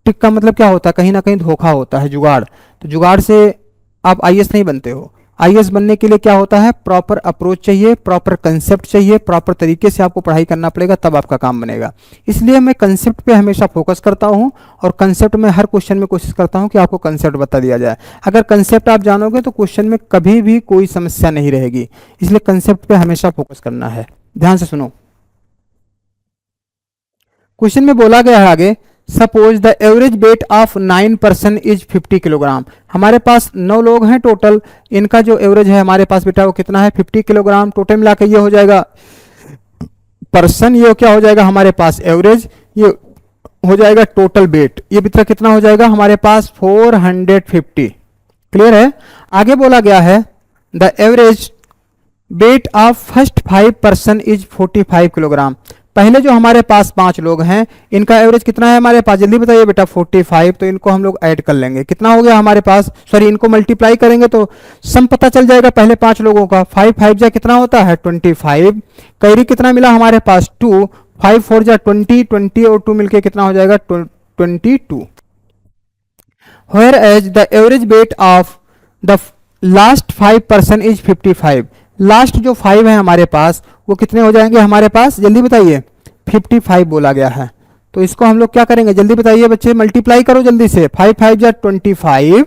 ट्रिक का मतलब क्या होता है, कहीं ना कहीं धोखा होता है, जुगाड़। तो जुगाड़ से आप आईएएस नहीं बनते हो। आईएएस बनने के लिए क्या होता है, प्रॉपर अप्रोच चाहिए, प्रॉपर कंसेप्ट चाहिए, प्रॉपर तरीके से आपको पढ़ाई करना पड़ेगा, तब आपका काम बनेगा। इसलिए मैं कंसेप्ट पे हमेशा फोकस करता हूं, और कंसेप्ट में हर क्वेश्चन में कोशिश करता हूं कि आपको कंसेप्ट बता दिया जाए। अगर कंसेप्ट आप जानोगे तो क्वेश्चन में कभी भी कोई समस्या नहीं रहेगी, इसलिए कंसेप्ट पे हमेशा फोकस करना है। ध्यान से सुनो, क्वेश्चन में बोला गया है आगे, suppose the average weight of 9 person is 50 kilogram. हमारे पास 9 लोग हैं टोटल, इनका जो एवरेज है हमारे पास बेटा वो कितना है, 50 किलोग्राम। टोटल मिला के ये हो जाएगा पर्सन, ये क्या हो जाएगा हमारे पास एवरेज, ये हो जाएगा टोटल वेट। ये बेटा कितना हो जाएगा हमारे पास 450। क्लियर है। आगे बोला गया है the average weight of first 5 person is 45 kilogram. पहले जो हमारे पास 5 लोग हैं, इनका एवरेज कितना है हमारे पास, जल्दी बताइए बेटा, 45। तो इनको हम लोग ऐड कर लेंगे, कितना हो गया हमारे पास, सॉरी इनको मल्टीप्लाई करेंगे तो सम पता चल जाएगा पहले 5 लोगों का। 5 5 जा कितना होता है 25। कैरी कितना मिला हमारे पास 2, 5 4 जा 20, 20 और 2 मिलके कितना हो जाएगा 22। Whereas the average weight of the last 5 person is 55। Last जो 5 है हमारे पास वो कितने हो जाएंगे हमारे पास, जल्दी बताइए, 55 बोला गया है। तो इसको हम लोग क्या करेंगे, जल्दी बताइए बच्चे, मल्टीप्लाई करो जल्दी से। 5 5 जा 25,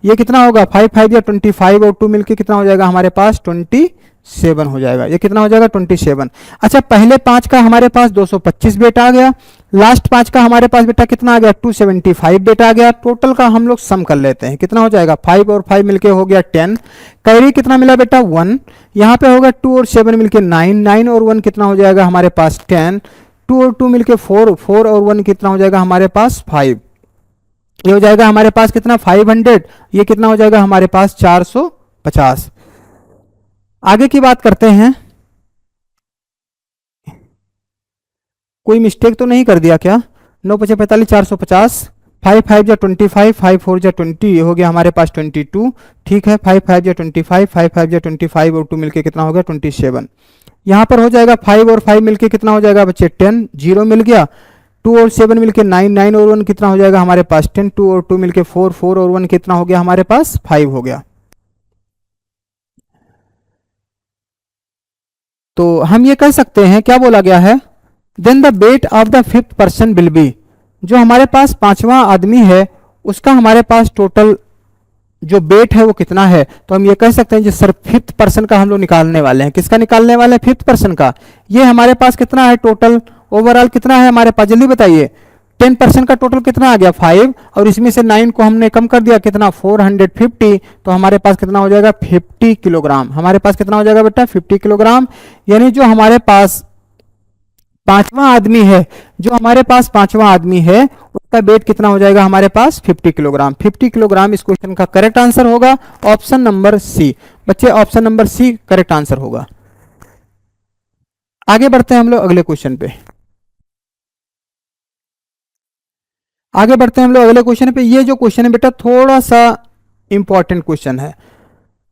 ये कितना होगा 5 5 या 25 और 2 मिलके कितना हो जाएगा हमारे पास 27 हो जाएगा। ये कितना हो जाएगा 27। अच्छा, पहले 5 का हमारे पास 225 बेटा आ गया, लास्ट 5 का हमारे पास बेटा कितना आ गया 275 बेटा आ गया। टोटल का हम लोग सम कर लेते हैं, कितना हो जाएगा 5 और 5 मिलके हो गया 10। कैरी कितना मिला बेटा 1, यहाँ पे होगा 2 और 7 मिलके 9, 9 और 1 कितना हो जाएगा हमारे पास 10, 2 और 2 मिलके 4, 4 और 1 कितना हो जाएगा हमारे पास 5। ये हो जाएगा हमारे पास कितना 500, ये कितना हो जाएगा हमारे पास 450। आगे की बात करते हैं, कोई मिस्टेक तो नहीं कर दिया क्या, 9 5 45 450, 5 5 जा 25, 5 4 जा 20, ये हो गया हमारे पास 22। ठीक है, 5 5 जा 25, 5 5 जा 25 और 2 मिलके कितना हो गया 27। यहाँ पर हो जाएगा 5 और 5 मिलके कितना हो जाएगा बच्चे 10, 0 मिल गया। 2 और 7 मिलके 9, 9 और 1 कितना हो जाएगा हमारे पास 10, 2 और 2 मिलके 4, 4 और 1 कितना हो गया हमारे पास 5 हो गया। तो हम ये कह सकते हैं, क्या बोला गया है, then the weight of the 5th person will be. जो हमारे पास 5वां आदमी है उसका हमारे पास टोटल जो वेट है वो कितना है। तो हम ये कह सकते हैं, जो सर 5th पर्सन का हम लोग निकालने वाले हैं, किसका निकालने वाले हैं 5th पर्सन का। ये हमारे पास कितना है टोटल, ओवरऑल कितना है हमारे पास, जल्दी बताइए। 10% का टोटल कितना आ गया 5, और इसमें से 9 को हमने कम कर दिया, कितना 450। तो हमारे पास कितना हो जाएगा 50 किलोग्राम। हमारे पास कितना हो जाएगा बेटा 50 किलोग्राम। यानी जो हमारे पास 5वां आदमी है, जो हमारे पास 5वां आदमी है उसका वेट कितना हो जाएगा हमारे पास 50 किलोग्राम। 50 किलोग्राम इस क्वेश्चन का करेक्ट आंसर होगा, ऑप्शन नंबर सी। बच्चे option number C correct answer होगा। आगे बढ़ते हैं हम लोग अगले क्वेश्चन पे। आगे बढ़ते हैं हम लोग अगले क्वेश्चन पे। ये जो क्वेश्चन है बेटा थोड़ा सा इंपॉर्टेंट क्वेश्चन है।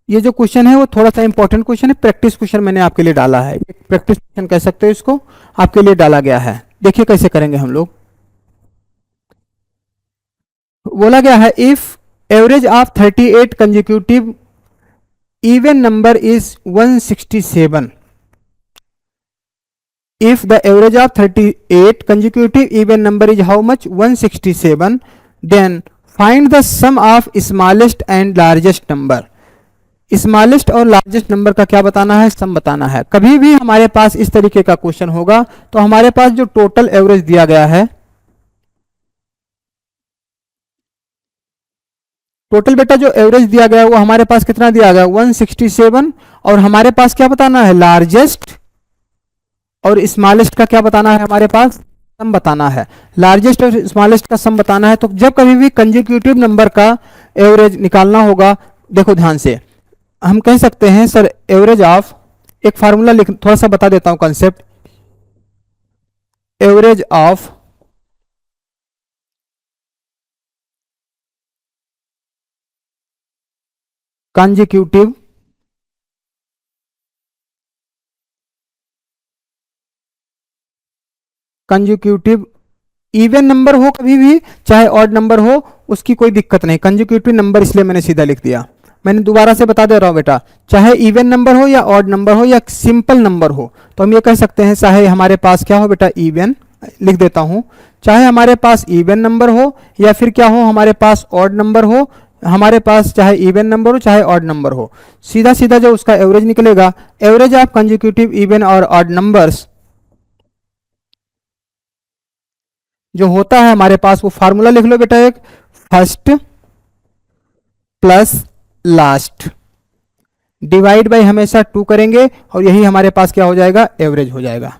ये जो क्वेश्चन है वो थोड़ा सा इंपॉर्टेंट क्वेश्चन है, प्रैक्टिस क्वेश्चन मैंने आपके लिए डाला है, प्रैक्टिस क्वेश्चन कह सकते हो इसको, आपके लिए डाला गया है। देखिए कैसे करेंगे हम लोग। बोला गया है if average of 38 consecutive even number is 167, if the average of 38 consecutive even number is how much 167, then find the sum of smallest and largest number। Smallest और लार्जेस्ट नंबर का क्या बताना है, सम बताना है। कभी भी हमारे पास इस तरीके का क्वेश्चन होगा तो हमारे पास जो टोटल एवरेज दिया गया है, टोटल बेटा जो एवरेज दिया गया है वो हमारे पास कितना दिया गया 167, और हमारे पास क्या बताना है लार्जेस्ट और स्मॉलेस्ट का क्या बताना है, हमारे पास सम बताना है। लार्जेस्ट और स्मॉलेस्ट का सम बताना है। तो जब कभी भी कंसेक्यूटिव नंबर का एवरेज निकालना होगा, देखो ध्यान से, हम कह सकते हैं सर एवरेज ऑफ, एक फार्मूला लिख, थोड़ा सा बता देता हूं concept. Average of consecutive consecutive even number हो, कभी भी चाहे ऑड नंबर हो, उसकी कोई दिक्कत नहीं। कंसेक्यूटिव नंबर इसलिए मैंने सीधा लिख दिया। मैंने दोबारा से बता दे रहा हूं बेटा, चाहे इवन नंबर हो या ऑड नंबर हो या सिंपल नंबर हो, तो हम ये कह सकते हैं चाहे हमारे पास क्या हो बेटा इवन, लिख देता हूं, चाहे हमारे पास इवन नंबर हो या फिर क्या हो हमारे पास ऑड नंबर हो, हमारे पास चाहे इवन नंबर हो चाहे ऑड नंबर हो, सीधा सीधा जो उसका एवरेज निकलेगा, एवरेज ऑफ कंसेक्यूटिव इवन और ऑड नंबर्स जो होता है हमारे पास, वो फार्मूला लिख लो बेटा, एक first plus last divide by हमेशा 2 करेंगे और यही हमारे पास क्या हो जाएगा, एवरेज हो जाएगा।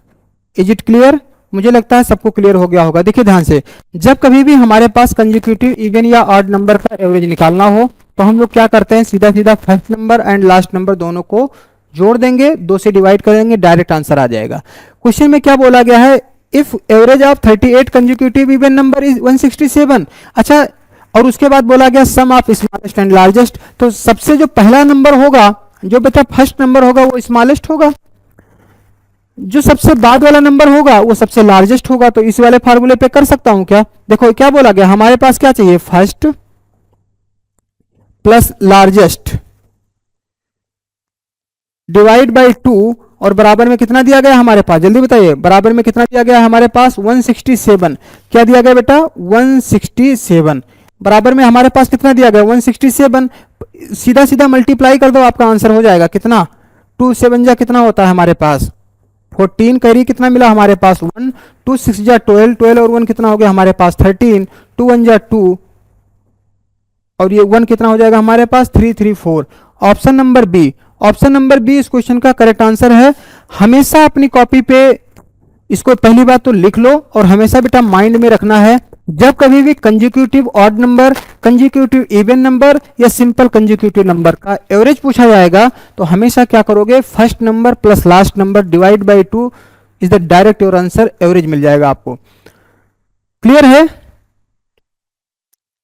Is it clear? मुझे लगता है सबको क्लियर हो गया होगा। देखिए ध्यान से, जब कभी भी हमारे पास कंसेक्यूटिव इवन या ऑड नंबर का एवरेज निकालना हो तो हम लोग क्या करते हैं, सीधा सीधा first number and last number दोनों को जोड़ देंगे, 2 से डिवाइड कर देंगे, डायरेक्ट आंसर आ जाएगा। क्वेश्चन में क्या बोला गया है, if average of 38 consecutive even number is 167। अच्छा, और उसके बाद बोला गया सम ऑफ स्मॉलेस्ट एंड लार्जेस्ट, तो सबसे जो पहला नंबर होगा, जो बेटा फर्स्ट नंबर होगा वो स्मॉलेस्ट होगा, जो सबसे बाद वाला नंबर होगा वो सबसे लार्जेस्ट होगा। तो इस वाले फार्मूले पे कर सकता हूं क्या? देखो क्या बोला गया, हमारे पास क्या चाहिए, first plus largest divide by 2, और बराबर में कितना दिया गया हमारे पास, जल्दी बताइए, बराबर में कितना दिया गया हमारे पास 167। क्या दिया गया बेटा 167, बराबर में हमारे पास कितना दिया गया 167। सीधा सीधा मल्टीप्लाई कर दो, आपका आंसर हो जाएगा कितना, 2 7 जा कितना होता है हमारे पास 14, कैरी कितना मिला हमारे पास 1, 2 6 जा 12, 12 और 1 कितना हो गया हमारे पास 13, 2 1 जा 2 और ये 1 कितना हो जाएगा हमारे पास 3 3 4। Option number B, option number B इस क्वेश्चन का करेक्ट आंसर है। हमेशा अपनी कॉपी पे इसको पहली बात तो लिख लो और हमेशा बेटा माइंड में रखना है, जब कभी भी consecutive odd number, consecutive even number या सिंपल कंसेक्यूटिव नंबर का एवरेज पूछा जाएगा तो हमेशा क्या करोगे, first number plus last number divide by 2 is the direct your answer, average मिल जाएगा आपको। क्लियर है?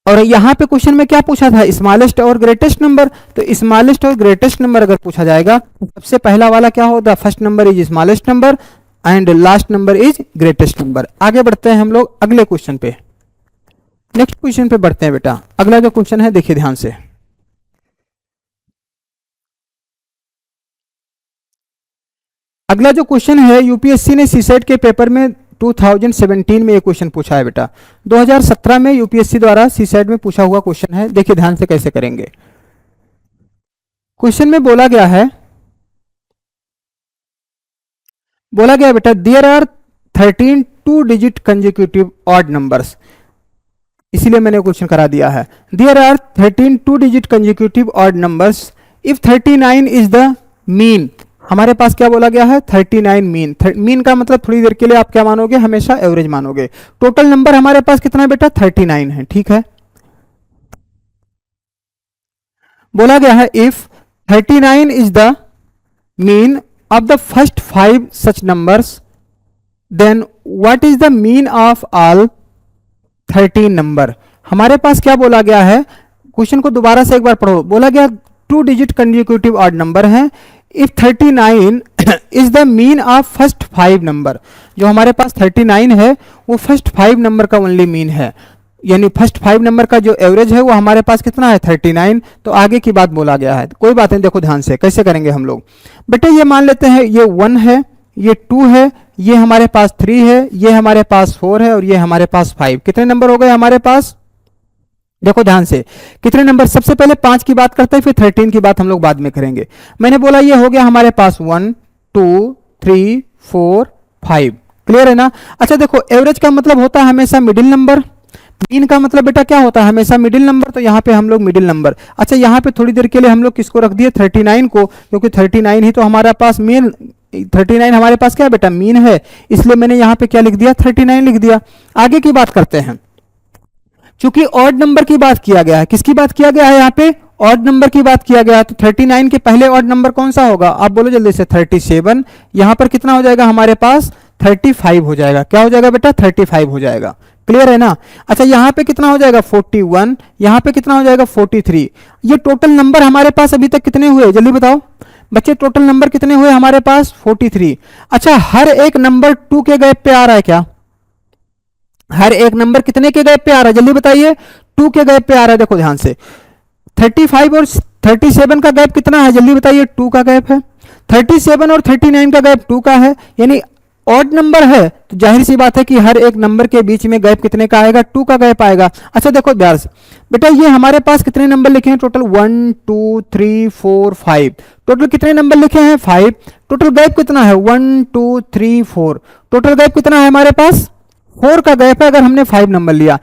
और यहां पे क्वेश्चन में क्या पूछा था, स्मॉलेस्ट और ग्रेटेस्ट नंबर, तो स्मॉलेस्ट और ग्रेटेस्ट नंबर अगर पूछा जाएगा तो सबसे पहला वाला क्या होगा, first number is smallest number and last number is greatest number. आगे बढ़ते हैं हम लोग अगले क्वेश्चन पे, नेक्स्ट क्वेश्चन पे बढ़ते हैं बेटा। अगला जो क्वेश्चन है देखिए ध्यान से, अगला जो क्वेश्चन है यूपीएससी ने सीसेट के पेपर में 2017 में ये क्वेश्चन पूछा है बेटा, 2017 में यूपीएससी द्वारा सीसेट में पूछा हुआ क्वेश्चन है। देखिए ध्यान से कैसे करेंगे। क्वेश्चन में बोला गया है, बोला गया बेटा there are 13 2 digit consecutive odd numbers, इसीलिए मैंने क्वेश्चन करा दिया है। There are 13 2 digit consecutive odd numbers if 39 is the mean. हमारे पास क्या बोला गया है 39 मीन। मीन का मतलब थोड़ी देर के लिए आप क्या मानोगे, हमेशा एवरेज मानोगे। टोटल नंबर हमारे पास कितना है बेटा 39 है, ठीक है। बोला गया है if 39 is the mean of the first 5 such numbers then what is the mean of all 13 number. हमारे पास क्या बोला गया है, क्वेश्चन को दोबारा से एक बार पढ़ो। बोला गया 2 डिजिट कंजिक्यूटिव ऑड नंबर हैं। If 39 is the mean of first 5 number, जो हमारे पास 39 है वो फर्स्ट 5 नंबर का ओनली मीन है, यानी फर्स्ट 5 नंबर का जो एवरेज है वो हमारे पास कितना है 39। तो आगे की बात बोला गया है, कोई बात नहीं, देखो ध्यान से कैसे करेंगे हम लोग। बेटा ये मान लेते हैं ये 1 है, ये 2 है, ये हमारे पास 3 है, ये हमारे पास 4 है और ये हमारे पास 5। कितने नंबर हो गए हमारे पास, देखो ध्यान से कितने नंबर। सबसे पहले 5 की बात करते हैं, फिर 13 की बात हम लोग बाद में करेंगे। मैंने बोला ये हो गया हमारे पास 1 2 3 4 5, क्लियर है ना। अच्छा देखो एवरेज का मतलब होता है हमेशा मिडिल नंबर, मीन का मतलब बेटा क्या होता है हमेशा मिडिल नंबर, तो यहाँ पे हम लोग मिडिल नंबर। अच्छा यहाँ पे थोड़ी देर के लिए हम लोग किसको रख दिए 39 को, क्योंकि 39 ही तो हमारा पास मीन, 39 हमारे पास क्या है बेटा मीन है, इसलिए मैंने यहाँ पे क्या लिख दिया 39 लिख दिया। आगे की बात करते हैं, चूंकि ऑड नंबर की बात किया गया है, किसकी बात किया गया है यहाँ पे ऑड नंबर की बात किया गया है, तो 39 के पहले ऑड नंबर कौन सा होगा, आप बोलो जल्दी से 37। यहाँ पर कितना हो जाएगा हमारे पास 35 हो जाएगा, क्या हो जाएगा बेटा 35 हो जाएगा, क्लियर है ना। अच्छा यहाँ पे कितना हो जाएगा 41, यहाँ पे कितना हो जाएगा 43। ये टोटल नंबर हमारे पास अभी तक कितने हुए जल्दी बताओ बच्चे, टोटल नंबर कितने हुए हमारे पास 43। अच्छा हर एक नंबर 2 के गैप पे आ रहा है क्या, हर एक नंबर कितने के गैप पे आ रहा है जल्दी बताइए, 2 के गैप पे आ रहा है। देखो ध्यान से 35 और 37 का गैप कितना है जल्दी बताइए, 2 का गैप है। 37 और 39 का गैप 2 का है, यानी ऑड नंबर है तो जाहिर सी बात है कि हर एक नंबर के बीच में गैप कितने का आएगा 2 का गैप आएगा। अच्छा देखो ध्यान से बेटा ये हमारे पास कितने नंबर लिखे हैं टोटल 1 2 3 4 5, टोटल कितने नंबर लिखे हैं 5। टोटल गैप कितना है 1 2 3 4, टोटल गैप कितना है हमारे पास 4 का गैप है अगर हमने 5 नंबर लिया।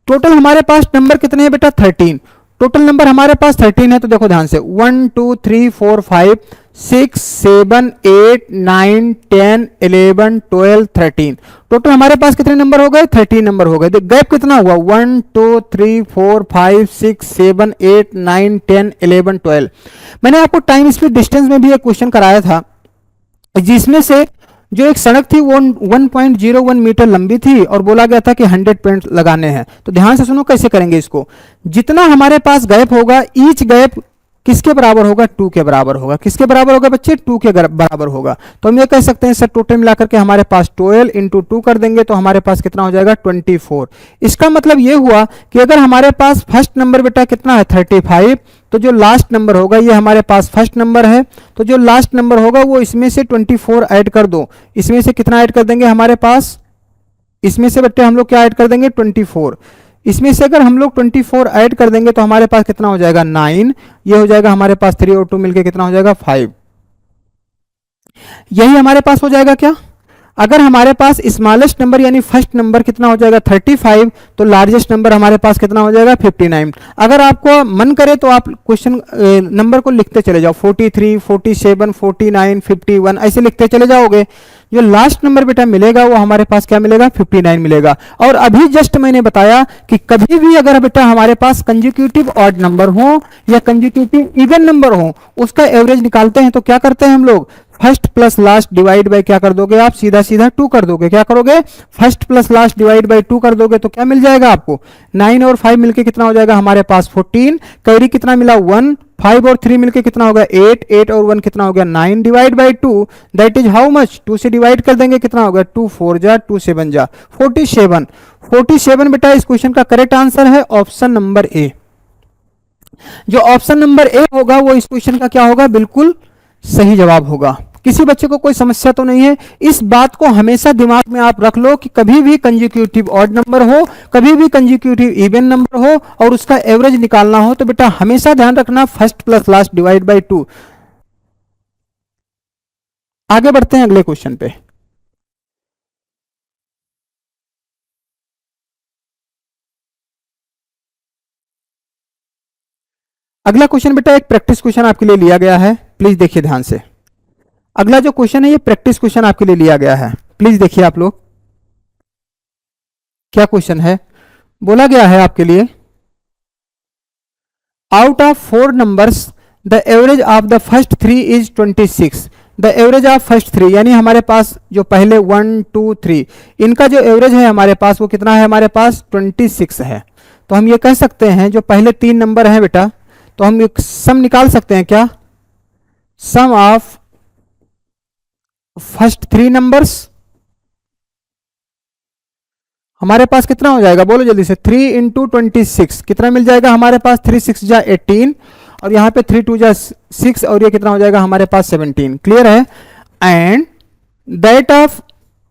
टोटल हमारे पास नंबर कितने हैं बेटा 13, टोटल नंबर हमारे पास 13 है। तो देखो ध्यान से 1 2 3 4 5 6 7 8 9 10 11 12 13, टोटल हमारे पास कितने नंबर हो गए 13 नंबर हो गए। गैप कितना हुआ 1 2 3 4 5 6 7 8 9 10 11 12। मैंने आपको टाइम स्पीड डिस्टेंस में भी एक क्वेश्चन कराया था, जिसमें से जो एक सड़क थी वो 1.01 मीटर लंबी थी और बोला गया था कि 100 पेड़ लगाने हैं। तो ध्यान से सुनो कैसे करेंगे इसको, जितना हमारे पास गैप होगा ईच गैप किसके बराबर होगा 2 के बराबर होगा, किसके बराबर होगा बच्चे 2 के बराबर होगा। तो हम ये कह सकते हैं सर टोटल मिलाकर के हमारे पास 12 इंटू 2 कर देंगे तो हमारे पास कितना हो जाएगा 24। इसका मतलब ये हुआ कि अगर हमारे पास फर्स्ट नंबर बेटा कितना है 35, तो जो लास्ट नंबर होगा ये हमारे पास फर्स्ट नंबर है, तो जो लास्ट नंबर होगा वो इसमें से 24 ऐड कर दो। इसमें से कितना ऐड कर देंगे हमारे पास, इसमें से बेटे हम लोग क्या ऐड कर देंगे 24। इसमें से अगर हम लोग 24 ऐड कर देंगे तो हमारे पास कितना हो जाएगा 9, ये हो जाएगा हमारे पास 3 और 2 मिलके कितना हो जाएगा 5। यही हमारे पास हो जाएगा क्या, अगर हमारे पास स्मॉलेस्ट नंबर यानी फर्स्ट नंबर कितना हो जाएगा 35, तो लार्जेस्ट नंबर हमारे पास कितना हो जाएगा 59। अगर आपको मन करे तो आप क्वेश्चन नंबर को लिखते चले जाओ 43 47 49 51 ऐसे लिखते चले जाओगे, जो लास्ट नंबर बेटा मिलेगा वो हमारे पास क्या मिलेगा 59 मिलेगा। और अभी जस्ट मैंने बताया कि कभी भी अगर बेटा हमारे पास कंजिक्यूटिव ऑड नंबर हो या कंजिक्यूटिव इवन नंबर हो उसका एवरेज निकालते हैं तो क्या करते हैं हम लोग, first plus last divide by क्या कर दोगे आप, सीधा सीधा 2 कर दोगे। क्या करोगे, first plus last divide by 2 कर दोगे तो क्या मिल जाएगा आपको 9 और 5 मिलके कितना हो जाएगा हमारे पास 14, कैरी कितना मिला 1, 5 और 3 मिलके कितना हो गया 8, 8 और 1 कितना हो गया 9 divide by 2, that is how much, 2 से डिवाइड कर देंगे कितना हो गया 2 4 जा 2 7 जा 47। 47 बेटा इस क्वेश्चन का करेक्ट आंसर है ऑप्शन नंबर ए। जो ऑप्शन नंबर ए होगा वो इस क्वेश्चन का क्या होगा, बिल्कुल सही जवाब होगा। किसी बच्चे को कोई समस्या तो नहीं है, इस बात को हमेशा दिमाग में आप रख लो कि कभी भी कंजिक्यूटिव ऑड नंबर हो कभी भी कंजिक्यूटिव इवन नंबर हो और उसका एवरेज निकालना हो तो बेटा हमेशा ध्यान रखना first plus last divide by 2। आगे बढ़ते हैं अगले क्वेश्चन पे। अगला क्वेश्चन बेटा एक प्रैक्टिस क्वेश्चन आपके लिए लिया गया है, प्लीज देखिए ध्यान से। अगला जो क्वेश्चन है ये प्रैक्टिस क्वेश्चन आपके लिए लिया गया है, प्लीज देखिए आप लोग क्या क्वेश्चन है। बोला गया है आपके लिए out of 4 numbers the average of the first 3 is 26। The average of first 3 यानी हमारे पास जो पहले 1 2 3 इनका जो एवरेज है हमारे पास वो कितना है हमारे पास 26 है। तो हम ये कह सकते हैं जो पहले 3 नंबर है बेटा, तो हम एक सम निकाल सकते हैं क्या? सम ऑफ फर्स्ट 3 नंबर्स हमारे पास कितना हो जाएगा, बोलो जल्दी से। 3 इंटू 26 कितना मिल जाएगा हमारे पास? 3 6 जा 18 और यहाँ पे 3 2 जा 6 और ये कितना हो जाएगा हमारे पास 17। क्लियर है? And that of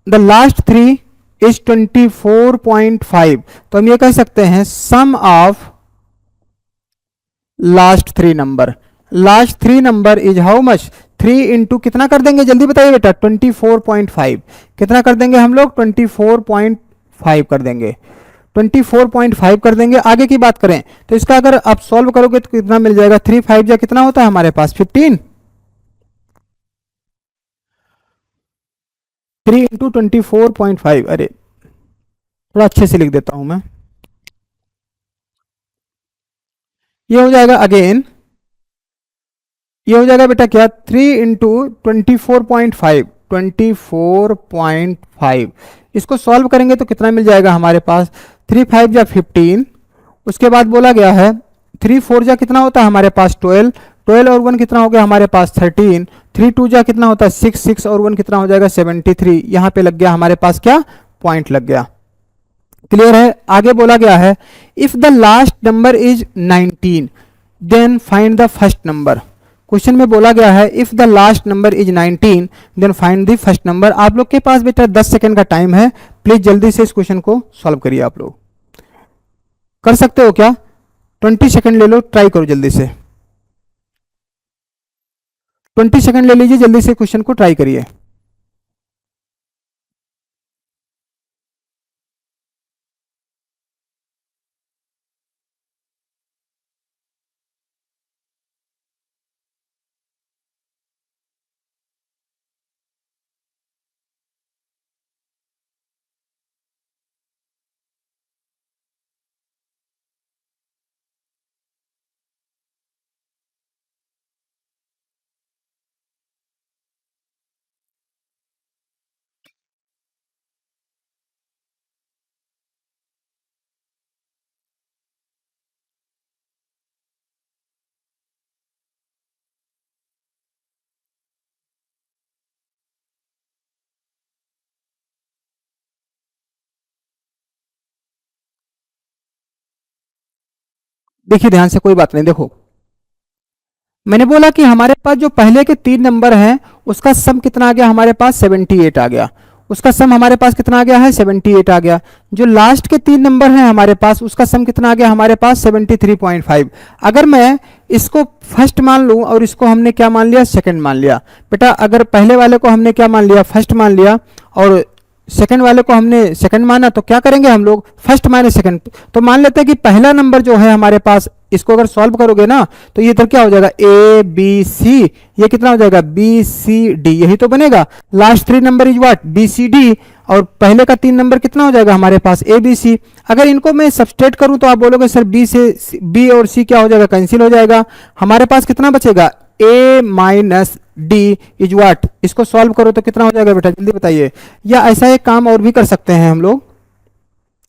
the last 3 is 24.5। तो हम ये कह सकते हैं sum of last 3 number, last 3 number is how much? 3 into कितना कर देंगे जल्दी बताइए बेटा? 24.5। कितना कर देंगे हम लोग? 24.5 कर देंगे, 24.5 कर देंगे। आगे की बात करें तो इसका अगर आप सॉल्व करोगे तो कितना मिल जाएगा? 3 5 जा कितना होता है हमारे पास? 15। 3 इंटू 24.5, अरे थोड़ा अच्छे से लिख देता हूं मैं, ये हो जाएगा अगेन, ये हो जाएगा बेटा क्या? 3 इंटू 24.5, 24.5। इसको सॉल्व करेंगे तो कितना मिल जाएगा हमारे पास? 3 5 जा 15। उसके बाद बोला गया है 3 4 जा कितना होता है हमारे पास? 12। 12 और 1 कितना हो गया हमारे पास? 13। 3 2 जा कितना होता है? 6। 6 और 1 कितना हो जाएगा? 73। यहाँ पे लग गया हमारे पास क्या? पॉइंट लग गया। क्लियर है? आगे बोला गया है if the last number is 19 then find the first number. Question में बोला गया है if the last number is 19 then find the first number. आप लोग के पास बेटा 10 सेकंड का टाइम है, प्लीज जल्दी से इस क्वेश्चन को सॉल्व करिए। आप लोग कर सकते हो क्या? 20 सेकंड ले लो, ट्राई करो जल्दी से। 20 सेकंड ले लीजिए, जल्दी से क्वेश्चन को ट्राई करिए। देखिए ध्यान से, कोई बात नहीं। देखो मैंने बोला कि हमारे पास जो पहले के 3 नंबर हैं उसका सम कितना आ गया हमारे पास? 78 आ गया। उसका सम हमारे पास कितना आ गया है? 78 आ गया। जो लास्ट के 3 नंबर हैं हमारे पास उसका सम कितना आ गया हमारे पास? 73.5। अगर मैं इसको फर्स्ट मान लूं और इसको हमने क्या मान लिया? सेकंड मान लिया। बेटा अगर पहले वाले को हमने क्या मान लिया? फर्स्ट मान लिया और सेकंड वाले को हमने सेकंड माना तो क्या करेंगे हम लोग? First minus second. तो मान लेते हैं कि पहला नंबर जो है हमारे पास, इसको अगर सॉल्व करोगे ना तो ये इधर क्या हो जाएगा? A B C. ये कितना हो जाएगा? बी सी डी, यही तो बनेगा। Last 3 number is what? B C D. और पहले का 3 नंबर कितना हो जाएगा हमारे पास? ए बी सी। अगर इनको मैं सब्सट्रेट करूं तो आप बोलोगे सर बी से बी और सी क्या हो जाएगा? कैंसिल हो जाएगा। हमारे पास कितना बचेगा? ए माइनस डी इज व्हाट? इसको सॉल्व करो तो कितना हो जाएगा बेटा? जल्दी बताइए। या ऐसा एक काम और भी कर सकते हैं हम लोग।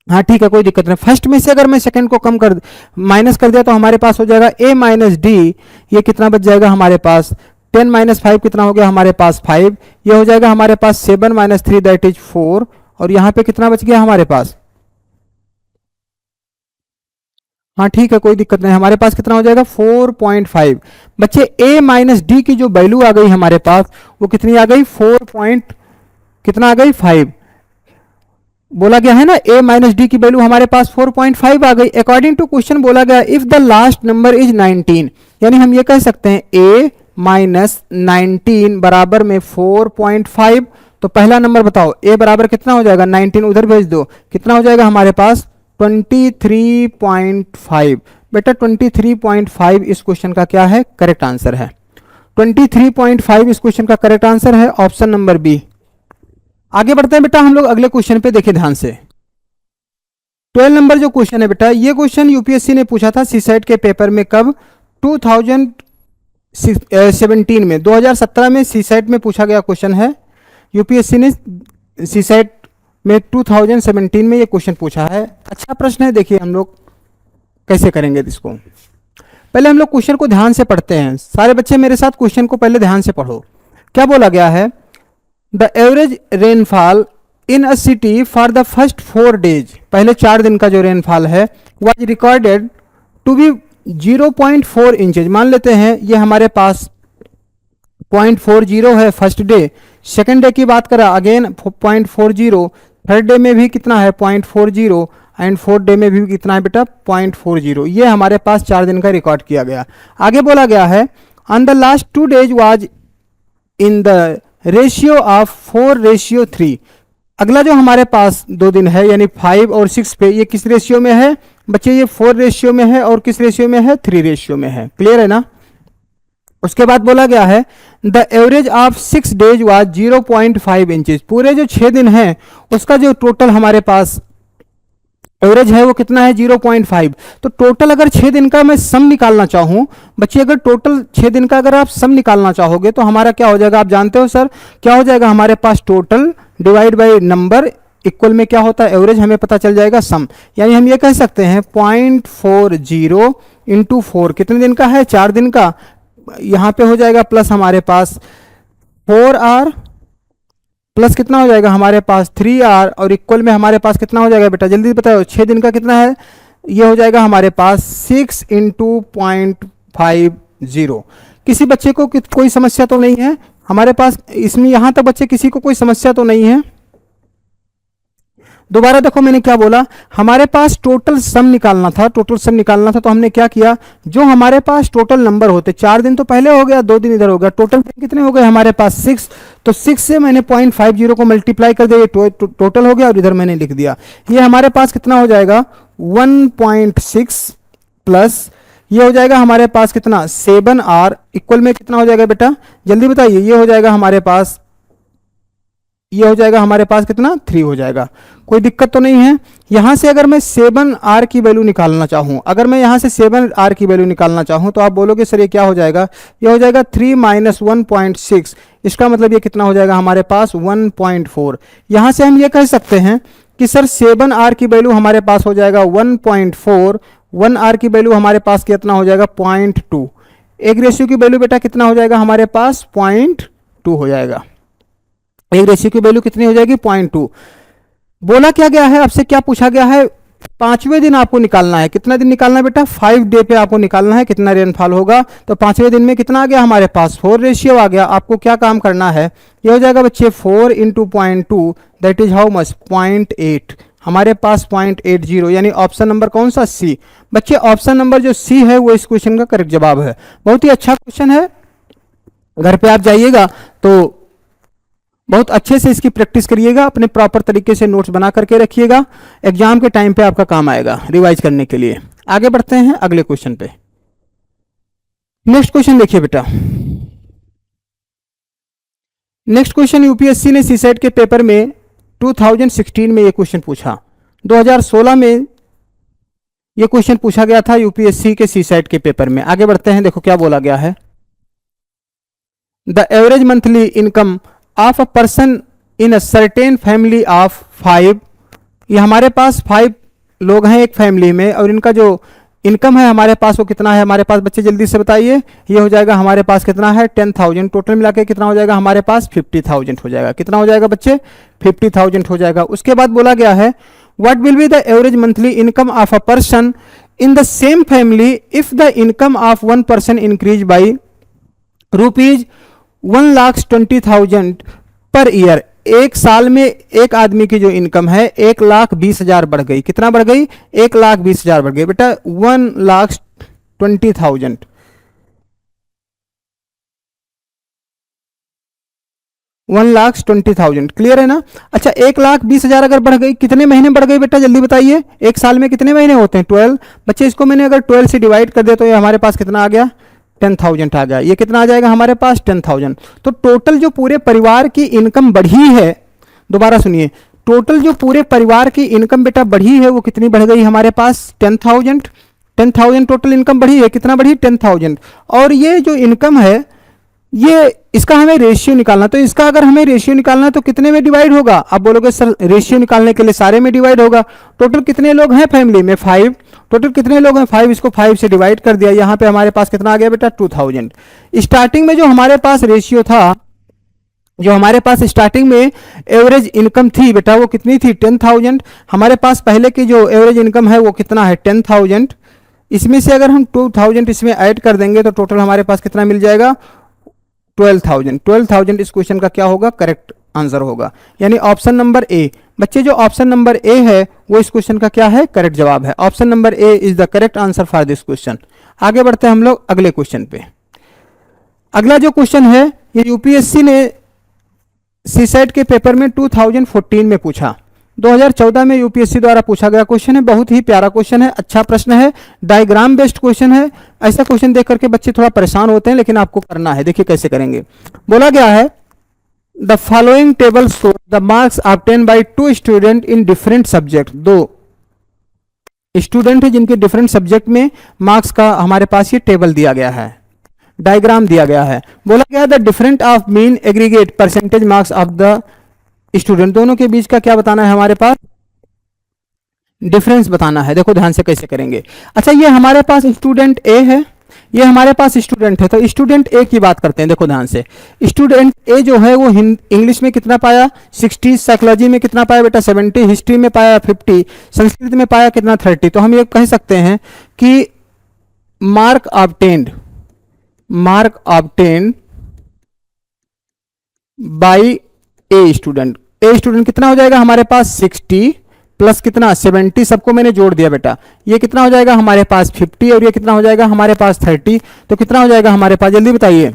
हाँ ठीक है, कोई दिक्कत नहीं। फर्स्ट में से अगर मैं सेकंड को कम कर माइनस कर दिया तो हमारे पास हो जाएगा ए माइनस डी। ये कितना बच जाएगा हमारे पास? 10 माइनस 5 कितना हो गया हमारे पास? 5। ये हो जाएगा हमारे पास 7 माइनस 3 दैट इज 4। और यहाँ पे कितना बच गया हमारे पास? हाँ ठीक है, कोई दिक्कत नहीं। हमारे पास कितना हो जाएगा? 4.5। बच्चे a माइनस डी की जो वैल्यू आ गई हमारे पास वो कितनी आ गई? 4 पॉइंट कितना आ गई? 5। बोला गया है ना a माइनस डी की वैल्यू हमारे पास 4.5 आ गई। अकॉर्डिंग टू क्वेश्चन बोला गया if the last number is 19, यानी हम ये कह सकते हैं a माइनस 19 बराबर में 4.5। तो पहला नंबर बताओ a बराबर कितना हो जाएगा? 19 उधर भेज दो, कितना हो जाएगा हमारे पास? 23.5। बेटा 23.5 इस क्वेश्चन का क्या है? करेक्ट आंसर है। 23.5 इस क्वेश्चन का करेक्ट आंसर है, ऑप्शन नंबर बी। आगे बढ़ते हैं बेटा हम लोग अगले क्वेश्चन पे, देखिए ध्यान से। 12 नंबर जो क्वेश्चन है बेटा, ये क्वेश्चन यूपीएससी ने पूछा था सीसेट के पेपर में। कब? 2017 में, 2017 में सीसेट में पूछा गया क्वेश्चन है। यूपीएससी ने सीसेट में 2017 में ये क्वेश्चन पूछा है। अच्छा प्रश्न है, देखिए हम लोग कैसे करेंगे इसको। पहले हम लोग क्वेश्चन को ध्यान से पढ़ते हैं। सारे बच्चे मेरे साथ क्वेश्चन को पहले ध्यान से पढ़ो। क्या बोला गया है? The average rainfall in a city for the first 4 days, पहले 4 दिन का जो रेनफॉल है was recorded to be 0.4 inches. मान लेते हैं ये हमारे पास 0.40 है फर्स्ट डे, सेकेंड डे की बात करें अगेन 0.40, थर्ड डे में भी कितना है 0.40 एंड फोर्थ डे में भी कितना है बेटा 0.40। ये हमारे पास 4 दिन का रिकॉर्ड किया गया। आगे बोला गया है on the last 2 days was in the ratio of 4:3। अगला जो हमारे पास 2 दिन है यानी 5 और 6 पे, ये किस रेशियो में है बच्चे? ये 4 रेशियो में है और किस रेशियो में है? 3 रेशियो में है। क्लियर है ना? उसके बाद बोला गया है the average of 6 days was 0.5 inches. पूरे जो 6 दिन हैं उसका जो टोटल हमारे पास एवरेज है वो कितना है? 0.5। तो टोटल अगर 6 दिन का मैं सम निकालना चाहूं बच्चे, अगर टोटल 6 दिन का अगर आप सम निकालना चाहोगे तो हमारा क्या हो जाएगा? आप जानते हो सर क्या हो जाएगा हमारे पास? Total divide by number equal में क्या होता है? एवरेज। हमें पता चल जाएगा सम। यानी हम ये कह सकते हैं 0.40 इंटू 4 कितने दिन का है? 4 दिन का। यहां पे हो जाएगा प्लस हमारे पास 4r प्लस कितना हो जाएगा हमारे पास 3r और इक्वल में हमारे पास कितना हो जाएगा बेटा? जल्दी बताओ 6 दिन का कितना है? ये हो जाएगा हमारे पास 6 इंटू 0.50। किसी बच्चे को कोई समस्या तो नहीं है हमारे पास इसमें? यहां तक बच्चे किसी को कोई समस्या तो नहीं है? दोबारा देखो मैंने क्या बोला, हमारे पास टोटल सम निकालना था। टोटल सम निकालना था तो हमने क्या किया, जो हमारे पास टोटल नंबर होते, 4 दिन तो पहले हो गया, 2 दिन इधर हो गया, टोटल कितने हो गए हमारे पास 6। तो 6 से मैंने 0.50 को मल्टीप्लाई कर दिया, टोटल हो गया और इधर मैंने लिख दिया। ये हमारे पास कितना हो जाएगा 1.6 प्लस ये हो जाएगा हमारे पास कितना 7r इक्वल में कितना हो जाएगा बेटा? जल्दी बताइए। ये हो जाएगा हमारे पास, ये हो जाएगा हमारे पास कितना 3 हो जाएगा। कोई दिक्कत तो नहीं है? यहां से अगर मैं 7r की वैल्यू निकालना चाहूं, अगर मैं यहां से 7r की वैल्यू निकालना चाहूं तो आप बोलोगे सर ये क्या हो जाएगा? ये हो जाएगा 3 माइनस 1.6। इसका मतलब ये कितना हो जाएगा हमारे पास 1.4। यहां से हम ये कह सकते हैं कि सर 7r की वैल्यू हमारे पास हो जाएगा 1.4, 1r की वैल्यू हमारे पास कितना हो जाएगा 0.2। एक रेशियो की वैल्यू बेटा कितना हो जाएगा हमारे पास 0.2 हो जाएगा। एक रेशियो की वैल्यू कितनी हो जाएगी 0.2। बोला क्या गया है, आपसे क्या पूछा गया है? 5वें दिन आपको निकालना है। कितना दिन निकालना है बेटा? 5 डे पे आपको निकालना है कितना रेनफॉल होगा। तो 5वें दिन में कितना आ गया हमारे पास 4 रेशियो आ गया। आपको क्या काम करना है, ये हो जाएगा बच्चे 4 into 0.2 that is how much 0.8। हमारे पास 0.80 यानी ऑप्शन नंबर कौन सा? सी। बच्चे ऑप्शन नंबर जो सी है वो इस क्वेश्चन का करेक्ट जवाब है। बहुत ही अच्छा क्वेश्चन है, घर पे आप जाइएगा तो बहुत अच्छे से इसकी प्रैक्टिस करिएगा, अपने प्रॉपर तरीके से नोट्स बना करके रखिएगा, एग्जाम के टाइम पे आपका काम आएगा रिवाइज करने के लिए। आगे बढ़ते हैं अगले क्वेश्चन पे। नेक्स्ट क्वेश्चन देखिए बेटा। नेक्स्ट क्वेश्चन यूपीएससी ने सीसेट के पेपर में 2016 में ये क्वेश्चन पूछा। 2016 में ये क्वेश्चन पूछा गया था यूपीएससी के सीसेट के पेपर में। आगे बढ़ते हैं, देखो क्या बोला गया है। The average monthly income of a person in a certain family of 5। ये हमारे पास 5 लोग हैं एक फैमिली में और इनका जो इनकम है हमारे पास वो कितना है हमारे पास? बच्चे जल्दी से बताइए। ये हो जाएगा हमारे पास कितना है 10,000। टोटल मिला के कितना हो जाएगा हमारे पास 50,000 हो जाएगा। कितना हो जाएगा बच्चे? 50,000 हो जाएगा। उसके बाद बोला गया है what will be the average monthly income of a person in the same family if the income of one person increase by ₹1,20,000 per year. एक साल में एक आदमी की जो इनकम है 1,20,000 बढ़ गई। कितना बढ़ गई? 1,20,000 बढ़ गई बेटा। 1,20,000 1,20,000 क्लियर है ना? अच्छा 1,20,000 अगर बढ़ गई, कितने महीने बढ़ गई बेटा जल्दी बताइए? एक साल में कितने महीने होते हैं? 12। बच्चे इसको मैंने अगर 12 से डिवाइड कर दिया तो ये हमारे पास कितना आ गया 10,000 आ गया। ये कितना आ जाएगा हमारे पास 10,000। तो टोटल जो पूरे परिवार की इनकम बढ़ी है, दोबारा सुनिए, टोटल जो पूरे परिवार की इनकम बेटा बढ़ी है वो कितनी बढ़ गई हमारे पास 10,000 टोटल इनकम बढ़ी है। कितना बढ़ी? 10,000। और ये जो इनकम है ये इसका हमें रेशियो निकालना, तो इसका अगर हमें रेशियो निकालना है तो कितने में डिवाइड होगा? आप बोलोगे सर रेशियो निकालने के लिए सारे में डिवाइड होगा। टोटल कितने लोग हैं फैमिली में? 5। टोटल कितने लोग हैं? 5। इसको 5 से डिवाइड कर दिया, यहाँ पे हमारे पास कितना आ गया बेटा? 2000। स्टार्टिंग में जो हमारे पास रेशियो था, जो हमारे पास स्टार्टिंग में एवरेज इनकम थी बेटा, वो कितनी थी? 10,000। हमारे पास पहले की जो एवरेज इनकम है वो कितना है? 10,000। इसमें से अगर हम 2000 इसमें ऐड कर देंगे तो टोटल हमारे पास कितना मिल जाएगा? 12,000। 12,000 इस क्वेश्चन का क्या होगा? करेक्ट आंसर होगा, यानी ऑप्शन नंबर ए। बच्चे जो ऑप्शन नंबर ए है वो इस क्वेश्चन का क्या है? करेक्ट जवाब है। Option number A is the correct answer for this question. आगे बढ़ते हैं हम लोग अगले क्वेश्चन पे। अगला जो क्वेश्चन है ये यूपीएससी ने सीसेट के पेपर में 2014 में पूछा। 2014 में यूपीएससी द्वारा पूछा गया क्वेश्चन है। बहुत ही प्यारा क्वेश्चन है, अच्छा प्रश्न है, डायग्राम बेस्ड क्वेश्चन है। ऐसा क्वेश्चन देख करके बच्चे थोड़ा परेशान होते हैं, लेकिन आपको करना है। देखिए कैसे करेंगे। बोला गया है the following table show the marks obtain bye 2 student in different subject. 2 student है जिनके डिफरेंट सब्जेक्ट में मार्क्स का हमारे पास ये टेबल दिया गया है, डायग्राम दिया गया है। बोला गया the different of mean aggregate percentage marks of the student. दोनों के बीच का क्या बताना है? हमारे पास डिफरेंस बताना है। देखो ध्यान से कैसे करेंगे। अच्छा, ये हमारे पास स्टूडेंट ए है, ये हमारे पास स्टूडेंट है, तो स्टूडेंट ए की बात करते हैं। देखो ध्यान से, स्टूडेंट ए जो है वो इंग्लिश में कितना पाया? 60, साइकोलॉजी में कितना पाया बेटा? 70, हिस्ट्री में पाया 50, संस्कृत में पाया कितना? 30। तो हम ये कह सकते हैं कि mark obtained by a student. A student कितना हो जाएगा हमारे पास? 60 प्लस कितना? 70। सबको मैंने जोड़ दिया बेटा। ये कितना हो जाएगा हमारे पास? 50, और ये कितना हो जाएगा हमारे पास? 30। तो कितना हो जाएगा हमारे पास? जल्दी बताइए।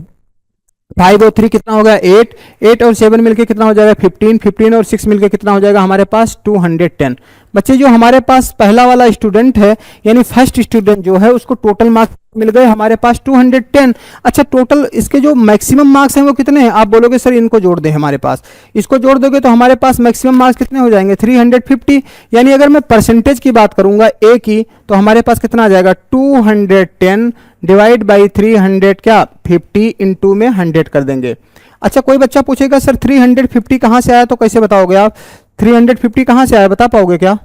5 और 3 कितना हो गया? 8। 8 और 7 मिलके कितना हो जाएगा? 15। 15 और 6 मिलके कितना हो जाएगा हमारे पास? 210। बच्चे जो हमारे पास पहला वाला स्टूडेंट है, यानी फर्स्ट स्टूडेंट जो है, उसको टोटल मार्क्स मिल गए हमारे पास 210। अच्छा, टोटल इसके जो मैक्सिमम मार्क्स हैं वो कितने हैं? आप बोलोगे सर इनको जोड़ दें हमारे पास। इसको जोड़ दोगे तो हमारे पास मैक्सिमम मार्क्स कितने हो जाएंगे? 350। यानी अगर मैं परसेंटेज की बात करूंगा ए की, तो हमारे पास कितना आ जाएगा? 210 डिवाइड बाई 300 क्या? 50 इंटू में 100 कर देंगे। अच्छा, कोई बच्चा पूछेगा सर 350 कहाँ से आया? तो कैसे बताओगे आप? 350 कहाँ से आया, बता पाओगे क्या?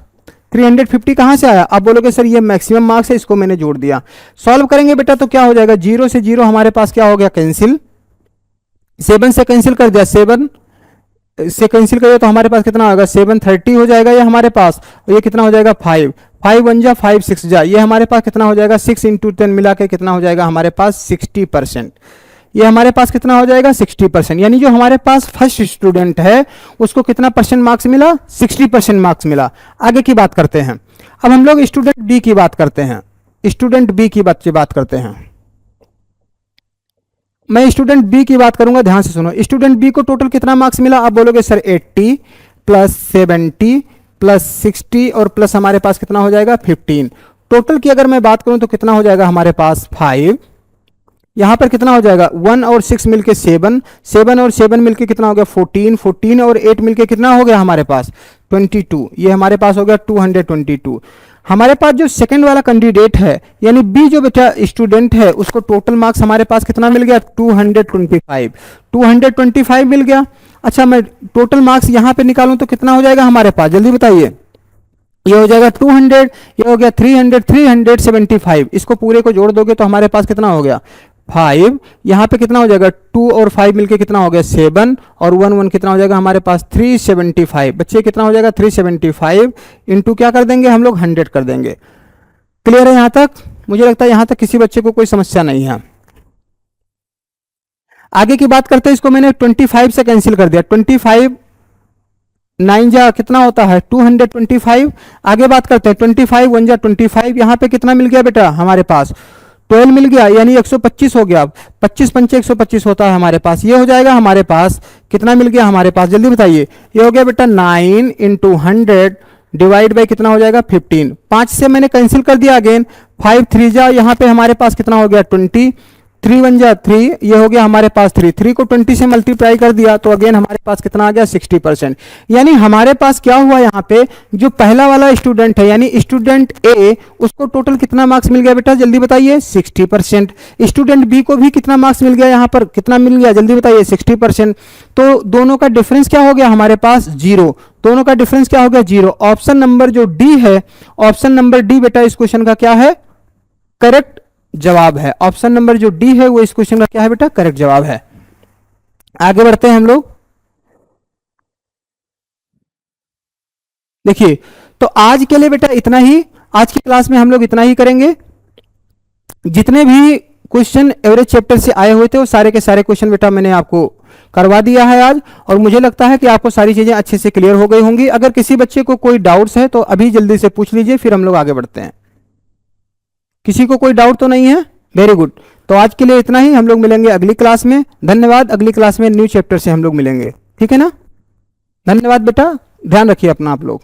350 कहाँ से आया? आप बोलोगे सर ये मैक्सिमम मार्क्स है, इसको मैंने जोड़ दिया। सॉल्व करेंगे बेटा तो क्या हो जाएगा? 0 से 0 हमारे पास क्या हो गया? कैंसिल। 7 से कैंसिल कर दिया, 7 से कैंसिल करिए तो हमारे पास कितना होगा? 730 हो जाएगा ये हमारे पास। और ये कितना हो जाएगा? 5 5 1 जा 5 6 जा, ये हमारे पास कितना हो जाएगा? 6 इंटू 10 मिला के कितना हो जाएगा हमारे पास? 60%। ये हमारे पास कितना हो जाएगा? 60%। यानी जो हमारे पास फर्स्ट स्टूडेंट है उसको कितना परसेंट मार्क्स मिला? 60% मार्क्स मिला। आगे की बात करते हैं। अब हम लोग स्टूडेंट बी की बात करते हैं। स्टूडेंट बी की बात करते हैं। मैं स्टूडेंट बी की बात करूंगा, ध्यान से सुनो। स्टूडेंट बी को टोटल कितना मार्क्स मिला? आप बोलोगे सर 80 प्लस 70 प्लस 60 और प्लस हमारे पास कितना हो जाएगा? 15। टोटल की अगर मैं बात करूं तो कितना हो जाएगा हमारे पास? 5। यहां पर कितना हो जाएगा? 1 और 6 मिलके 7, 7 और 7 मिलके कितना हो गया? 14, 14 और 8 मिलके कितना हो गया हमारे पास? 22। ये हमारे पास हो गया 222। हमारे पास जो सेकंड वाला कैंडिडेट है, यानी बी जो बेटा स्टूडेंट है, उसको टोटल मार्क्स हमारे पास कितना मिल गया? 225। 225 मिल गया। अच्छा, मैं टोटल मार्क्स यहां पे निकालूं तो कितना हो जाएगा हमारे पास? जल्दी बताइए। ये हो जाएगा 200, ये हो गया 300, 375। इसको पूरे को जोड़ दोगे तो हमारे पास कितना हो गया? 5। यहाँ पे कितना हो जाएगा? 2 और 5 मिलके कितना हो गया? 7 और 1 1 कितना हो जाएगा हमारे पास? 375। बच्चे कितना हो जाएगा? 375 इंटू क्या कर देंगे हम लोग? 100 कर देंगे। क्लियर है यहाँ तक? मुझे लगता है यहाँ तक किसी बच्चे को कोई समस्या नहीं है। आगे की बात करते हैं। इसको मैंने 25 से कैंसिल कर दिया। 25 9 जा कितना होता है? 225। आगे बात करते हैं। 25 1 जा 25। यहाँ पे कितना मिल गया बेटा हमारे पास? 12 मिल गया, यानी 125 हो गया। 25 पंचे 125 होता है हमारे पास। ये हो जाएगा हमारे पास कितना मिल गया हमारे पास? जल्दी बताइए। ये हो गया बेटा 9 इंटू 100 डिवाइड बाई कितना हो जाएगा? 15। 5 से मैंने कैंसिल कर दिया अगेन। 5 3 जा, यहाँ पे हमारे पास कितना हो गया? 20। 3 1 जा 3, ये हो गया हमारे पास 3, 3 को 20 से मल्टीप्लाई कर दिया तो अगेन हमारे पास कितना आ गया 60%। यानी हमारे पास क्या हुआ यहाँ पे, जो पहला वाला स्टूडेंट है यानी स्टूडेंट ए, उसको टोटल कितना मार्क्स मिल गया बेटा जल्दी बताइए 60%। स्टूडेंट बी को भी कितना मार्क्स मिल गया, यहाँ पर कितना मिल गया जल्दी बताइए 60%। तो दोनों का डिफरेंस क्या हो गया हमारे पास 0, दोनों का डिफरेंस क्या हो गया 0। ऑप्शन नंबर जो डी है, ऑप्शन नंबर डी बेटा इस क्वेश्चन का क्या है, करेक्ट जवाब है। ऑप्शन नंबर जो डी है वो इस क्वेश्चन का क्या है बेटा, करेक्ट जवाब है। आगे बढ़ते हैं हम लोग। देखिए तो आज के लिए बेटा इतना ही, आज की क्लास में हम लोग इतना ही करेंगे। जितने भी क्वेश्चन एवरेज चैप्टर से आए हुए थे वो सारे के सारे क्वेश्चन बेटा मैंने आपको करवा दिया है आज, और मुझे लगता है कि आपको सारी चीजें अच्छे से क्लियर हो गई होंगी। अगर किसी बच्चे को कोई डाउट्स है तो अभी जल्दी से पूछ लीजिए, फिर हम लोग आगे बढ़ते हैं। किसी को कोई डाउट तो नहीं है? Very good. तो आज के लिए इतना ही, हम लोग मिलेंगे अगली क्लास में। धन्यवाद। अगली क्लास में न्यू चैप्टर से हम लोग मिलेंगे, ठीक है ना। धन्यवाद बेटा, ध्यान रखिए अपना आप लोग।